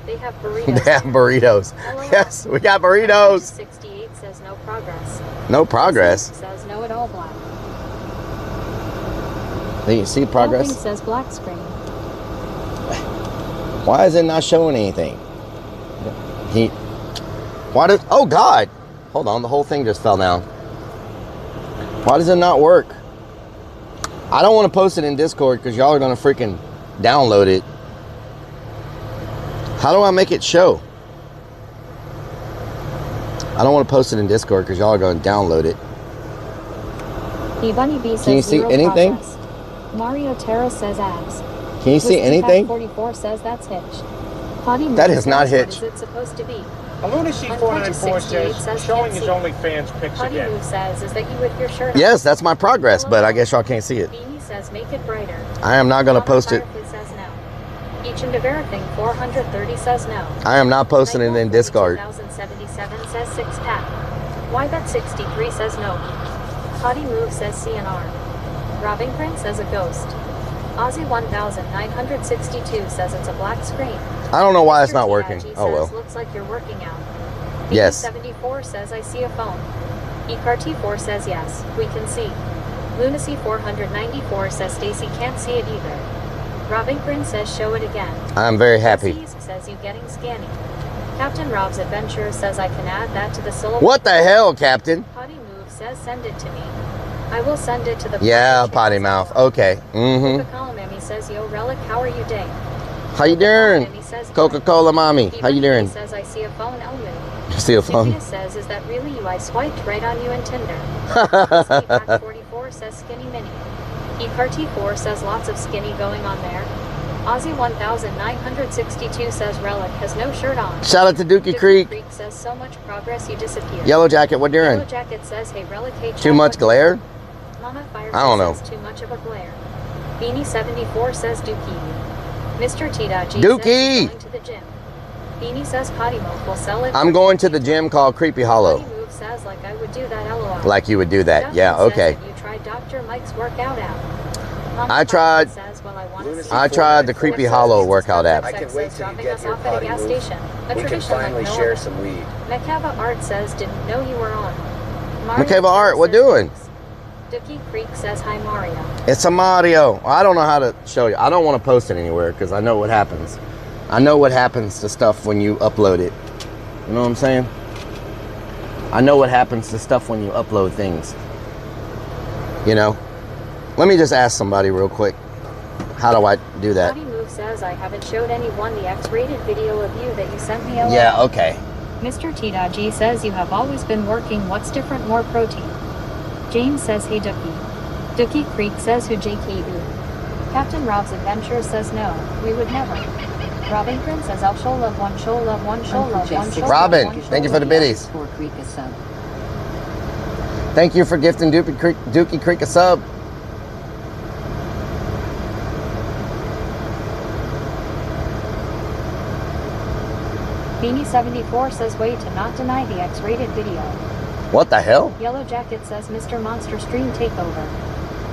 They have burritos. They have burritos. LOL. Yes, we got burritos. 68 says no progress. No progress. Says no at all black. Do you see progress? Nothing says black screen. Why is it not showing anything? Why does, oh God. Hold on, the whole thing just fell down. Why does it not work? I don't want to post it in Discord because y'all are going to freaking download it. How do I make it show? I don't want to post it in Discord because y'all are going to download it. Bunny B says Can you see anything? Progress. Mario Terra says abs. Can you see anything? 44 says that's hitched. Potty That is not says, hitched. What is it supposed to be? Lunacy 494 says showing his OnlyFans pics Potty again. Move says is that you with your shirt on. Yes, that's my progress, but I guess y'all can't see it. Beanie says make it brighter. I am not going to post it. Says no. Each and everything 430 says no. I am not posting it in Discord. 2077 says 6-pack. Wybet 63 says no. Potty Move says CNR. Robbington says a ghost. Ozzy 1962 says it's a black screen. I don't know why it's Mr. not TIG working. says, Oh well. Looks like you're working out. Yes. 74 says I see a phone. ECART4 says yes, we can see. Lunacy 494 says Stacy can't see it either. Robinkrin says show it again. I'm very happy. Jesse's says you getting scanny. Captain Rob's Adventure says I can add that to the syllable. What the hell, Captain? Potty Move says send it to me. I will send it to the Yeah, potty mouth. Okay. Mm-hmm. Coca-Cola Mammy says yo Relic, how are you day? How you doing? Coca-Cola mommy. How you doing? Says I see a phone element. See a phone? Cynthia says, is that really you? I swiped right on you in Tinder. Whiskey 44 says skinny mini. ECART4 says lots of skinny going on there. Ozzy 1962 says Relic has no shirt on. Shout out to Dookie Creek. Creek says so much progress you disappear. Yellow Jacket, what you doing? Yellow Jacket says hey Relic, hey Too much glare? Mama Fire I don't know. says too much of a glare. Beanie 74 says Dookie. Mr. T.G Dookie! says going to the gym. Beanie says Potty Move will sell it. I'm going to the gym called Creepy Hollow. Potty Move says like I would do that LOL. Like you would do that. Justin Yeah, says, okay. have you tried Dr. Mike's workout app? Mama I tried. Says, well, I tried the Creepy Hollow workout app. I can wait till you get your potty gas station. We can finally share some weed. Macava Art says didn't know you were on. Macava Art, what doing? Dookie Creek says hi Mario. It's a Mario. I don't know how to show you. I don't want to post it anywhere because I know what happens. I know what happens to stuff when you upload it. You know what I'm saying? I know what happens to stuff when you upload things. You know? Let me just ask somebody real quick. How do I do that? Potty Move says I haven't showed anyone the X-rated video of you that you sent me. LOL. Yeah, okay. Mr. T.G says you have always been working. What's different? More protein. James says hey Dookie. Dookie Creek says who JK who. Captain Rob's Adventure says no, we would never. Robin Prince says I'll show love one, show love one, show love one, show Robin, love one, thank you for the biddies. Thank you for gifting Dookie Creek a sub. Beanie 74 says way to not deny the X-rated video. What the hell? Yellow Jacket says Mr. Monster Stream Takeover.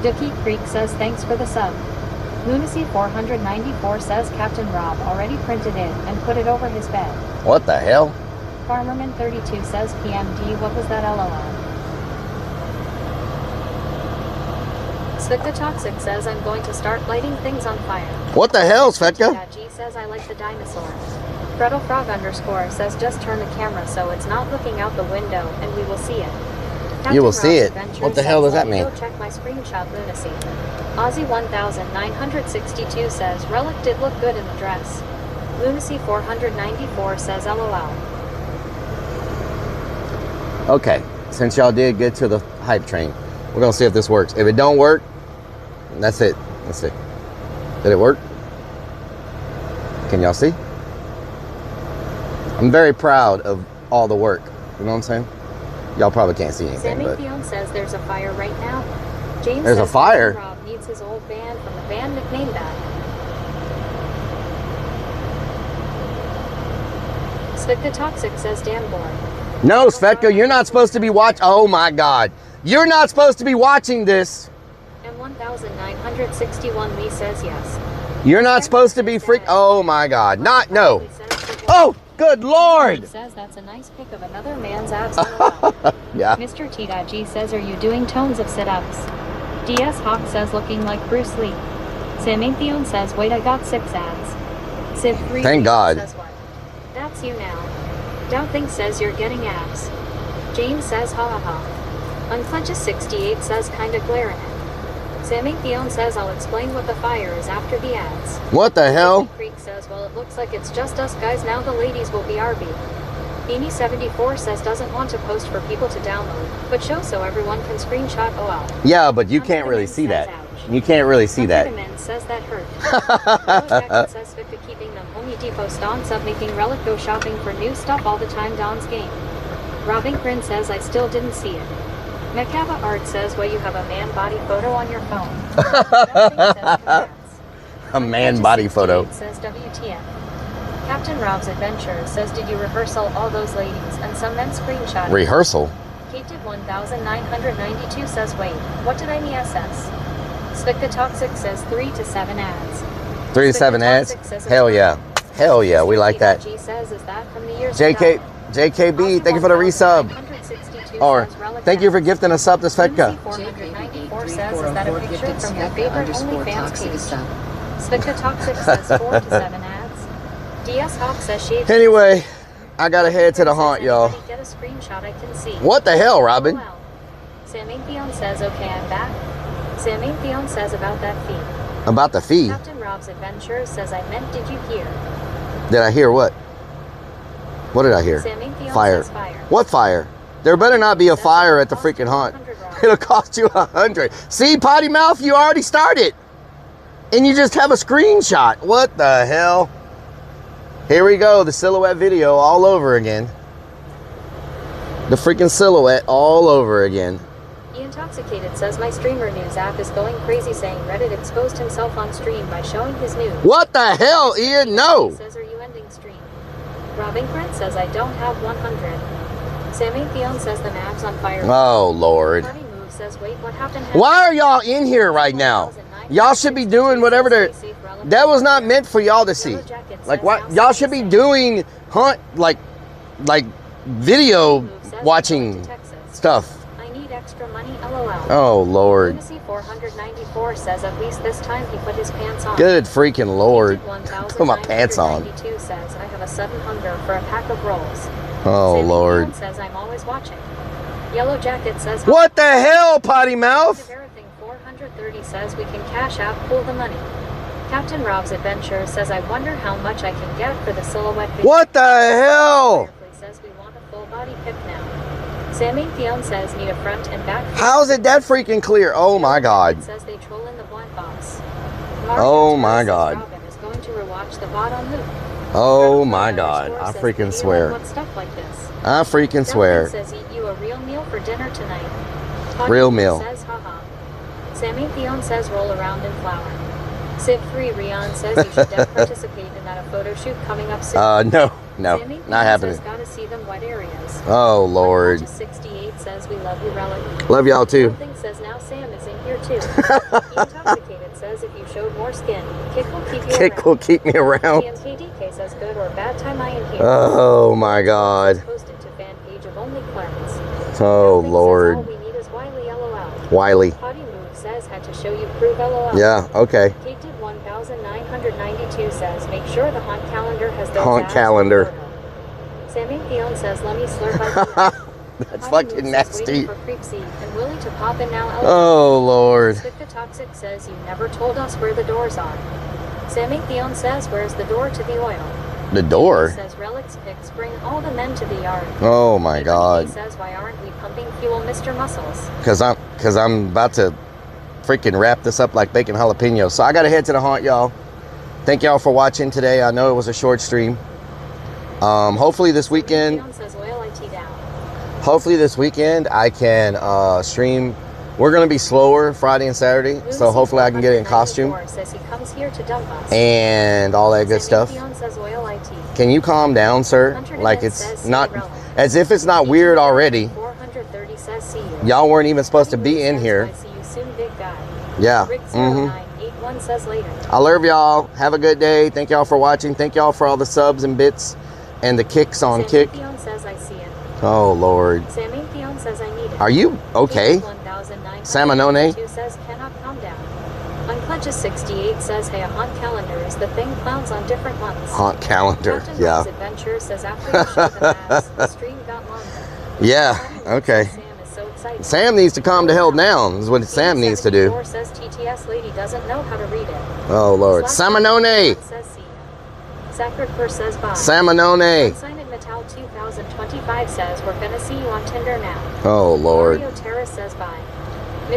Dookie Creek says thanks for the sub. Lunacy 494 says Captain Rob already printed it and put it over his bed. What the hell? Farmerman 32 says PMD, what was that LOL? Svika Toxic says I'm going to start lighting things on fire. What the hell, Svetka? G says I like the dinosaur. Freddle Frog _ says just turn the camera so it's not looking out the window and we will see it. Captain You will Rob's see it. Adventures What the hell does says, that mean? Go check my screenshot, Lunacy. Ozzy 1962 says Relic did look good in the dress. Lunacy 494 says LOL. Okay, since y'all did get to the hype train, we're gonna see if this works. If it don't work, that's it. Let's see. Did it work? Can y'all see? I'm very proud of all the work. You know what I'm saying? Y'all probably can't see anything, Sammy but Theon says there's a fire right now. James there's a says fire. Rob needs his old band from the band nickname back. Svika Toxic says damn boy. No, Svetka, you're not supposed to be watching. Oh my God, you're not supposed to be watching this. And 1961 Lee says yes. You're not supposed to be freak. Oh my God, not no. Oh, good Lord. Says that's a nice pic of another man's abs. Yeah. Mr. T.G says, are you doing tones of sit-ups? DS Hawk says, looking like Bruce Lee. Samathion says, wait, I got 6 ads. Civ 3 Thank God. Says what? That's you now. Doubting says you're getting abs. James says, ha ha ha. Unclenches 68 says, kinda glare in it. Samathion says, I'll explain what the fire is after the ads. What the hell? Creek says, well, it looks like it's just us guys now. The ladies will be RB. Beanie 74 says doesn't want to post for people to download, but show so everyone can screenshot OL. Yeah, but you can't really see that. You can't really see that. Says that hurt. Jacket says Victor keeping them Home Depot stonks up, making Relic go shopping for new stuff all the time. Don's game. Robbing Grin says I still didn't see it. Macava Art says, well, you have a man body photo on your phone. A man body photo. Says WTF. Captain Rob's Adventure says, did you rehearsal all those ladies and some men screenshot? Rehearsal? Kate did 1992 says, wait, what did I mean SS? Spica Toxic says 3 to 7 ads. 3 to 7 ads? Hell yeah. Hell yeah, we like that. G says, is that from the years JKB, thank you for the resub. Or thank you for gifting a sub to Svetka. 494 says, is that a picture from your favorite OnlyFans page? Spica Toxic says 4 to 7 ads. DS Hawk says shade. Anyway, I gotta head to the haunt, y'all. Get a screenshot I can see. What the hell, Robin? Sam Atheon says, okay, I'm back. Sam Atheon says about that fee. About the fee? Captain Rob's Adventure says, I meant, did you hear? Did I hear what? What did I hear? Sam Atheon Fire. says fire. What fire? There better not be a fire at the freaking haunt. It'll cost you 100. See, potty mouth, you already started. And you just have a screenshot. What the hell? Here we go, the silhouette video all over again. The freaking silhouette all over again. Intoxicated says my streamer news app is going crazy saying Reddit exposed himself on stream by showing his news. What the hell, Ian? No. He says, are you ending stream? Robbing Print says I don't have 100. Sam Atheon says the map's on fire. Oh, Lord. Party Move says, wait, what happened? Why are y'all in here right now? Y'all should be doing whatever they're... That was not meant for y'all to see. Like, what? Y'all should be doing hunt, like video watching stuff. I need extra money, LOL. Oh, Lord. Lunacy 494 says at least this time he put his pants on. Good freaking Lord. Put my pants on. 1,992 says I have a sudden hunger for a pack of rolls. Oh, Sam Lord. Says I'm always watching. Yellow Jacket says... What the hell, potty mouth? Everything 430 says we can cash out, pull the money. Captain Rob's Adventure says I wonder how much I can get for the silhouette video. What the hell? Says we want a full body pic now. Sammy Theon says need a front and back. How is it that freaking clear? Oh my God. It says they troll in the blind box. Oh my God. Robin is going to rewatch the bot on loop. Oh my God. I freaking swear. What stuff like this? I freaking swear. Says eat you a real meal for dinner tonight. Real meal. Says haha. Sammy Theon says roll around in flour. Civ 3 Rion says you should participate in that a photo shoot coming up soon. No, not happening. Says gotta see them wet areas. Oh Lord. 68 says we love you, Rellik. Love y'all too. Something says now Sam is in here too. Intoxicated says if you showed more skin, Kick will keep you Kick around. Will keep me around. TMKDK says good or bad time I in here. Oh my God. Posted to fan page of Only Cleanse. Oh Lord. All we need is Wiley LOL. Wiley. Potty Move says had to show you proof LOL. Yeah, okay. Kate did 1992 says make sure the haunt calendar has those haunt calendar. Sammy Theon says let me slurp. That's fucking nasty. For Creepsy and Willie to pop in now. Oh Lord. Spica Toxic says you never told us where the doors are. Sammy Theon says where's the door to the oil? The door? He says Relic's picks bring all the men to the yard. Oh my God. He says why aren't we pumping fuel, Mr. Muscles? Cause I'm about to freaking wrap this up like bacon jalapeno. So I gotta head to the haunt, y'all. Thank y'all for watching today. I know it was a short stream. Hopefully this weekend. Hopefully this weekend I can stream. We're gonna be slower Friday and Saturday, so hopefully I can get it in costume says he comes here to dump us. and all that good stuff. Can you calm down, sir? Like it's not as if it's not weird already. 430 says see you. Y'all weren't even supposed to be in here. See you soon, big guy. Yeah. Says later. I love y'all. Have a good day. Thank y'all for watching. Thank y'all for all the subs and bits and the kicks on Kick. Theon says I see it. Oh Lord. Sammy Theon says I need it. Are you okay? Samanone says cannot calm down. Unclenches 68 says hey a haunt calendar is the thing clowns on different months. Haunt calendar. Captain Yeah. Rob's Adventure says after you show the mask, the stream got longer. Yeah. Okay. Sam is so excited. Sam needs to calm the hell down. Is what Sam needs to do. Says TTS lady doesn't know how to read it. Oh Lord. Samanone. Sacred Purse says bye. Samanone. Unsigned Metal 2025 says we're gonna see you on Tinder now. Oh Lord. Mario Terrace says bye.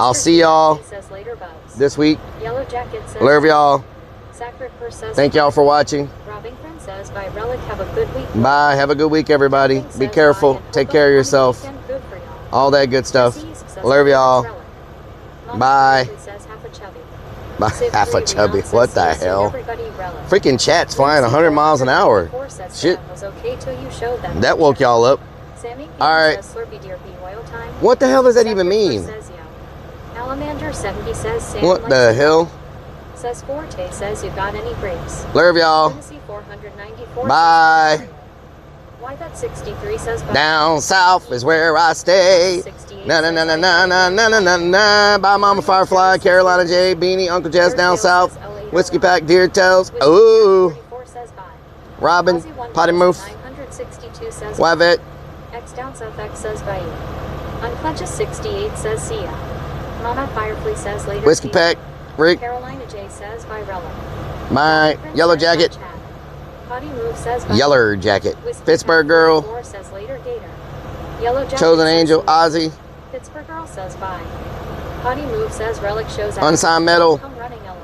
I'll see y'all says later buzz. this week. Yellow Jacket says love y'all. Sacred Purse says thank y'all for watching. Robbing Friend says bye. Relic have a good week. Bye. Have a good week, everybody. Be careful. Take care of yourself. All that good stuff. Love y'all. Bye. Bye. Half a chubby. What the hell? Freaking chat's flying 100 miles an hour. Shit. That woke y'all up. All right. What the hell does that even mean? Salamander 70 says Sam What likes the you. hell? Says Forte says you got any grapes. Love y'all. Tennessee 494 Bye. says why that 63 says bye. Down south is where I stay. 68 Na na says na na bye. na na na na na na. Bye, Mama Firefly, Carolina J, Beanie, Uncle Jess down south, Whiskey Pack, Deer Tails. Ooh, 34 says bye. Robin, Potty Mouth, 962 says Wavet. X down south X says bye. Unclenches 68 says see ya. Mama Firefly says later. Whiskey see ya. Pack, Rick. Carolina J says bye Rella. My Yellow Jacket. Potty Move says bye. Yeller Jacket. Whiskey Pittsburgh Pack Girl. 44 says later Gator. Yellow Jacket Chosen says Angel, see ya. Ozzy. Pittsburgh Girl says bye. Potty Move says Relic shows out. Unsigned Metal. Come running LOL.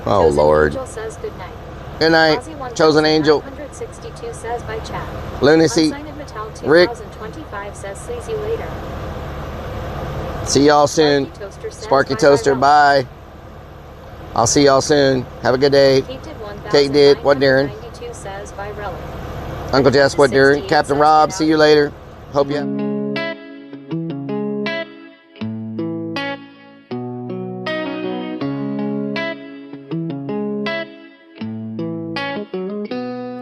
Oh, Chosen Lord. Angel says good night. Good night. Ozzy Chosen Angel. 162 says by chat. Lunacy. Unsigned Metal Rick. 2025 says sees you later. See y'all soon. Sparky Toaster says Sparky bye Toaster, bye. bye. I'll see y'all soon. Have a good day. Kate did. What, Darren? 92 says by Relic. Uncle Jess, what, Darren? 68 Captain says Rob, get see out. you later. Hope you.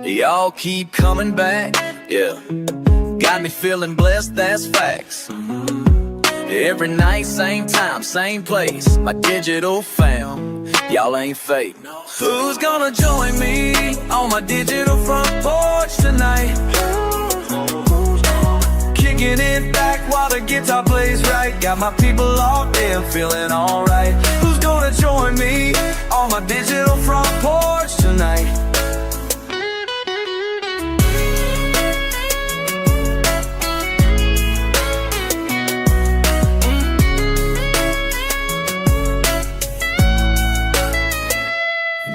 Y'all keep coming back, yeah. Got me feeling blessed, that's facts. Every night, same time, same place. My digital fam, y'all ain't fake. Who's gonna join me on my digital front porch tonight? Kicking it back while the guitar plays right. Got my people locked in, feeling alright. Who's gonna join me on my digital front porch tonight?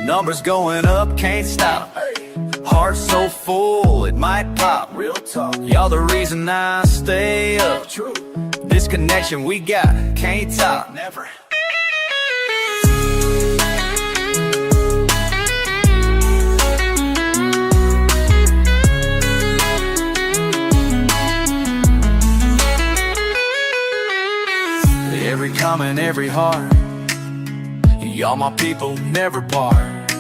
Numbers going up, can't stop. Heart so full, it might pop. Real talk. Y'all the reason I stay up. True. This connection we got, can't top. Never. Every comment, every heart. Y'all my people, never part.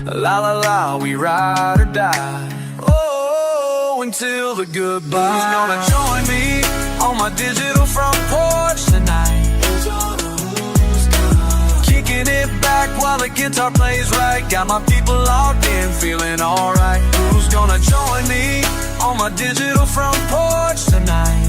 La la la, we ride or die. Oh, until the goodbye. Who's gonna join me on my digital front porch tonight? Kicking it back while the guitar plays right. Got my people locked in, feeling alright. Who's gonna join me on my digital front porch tonight?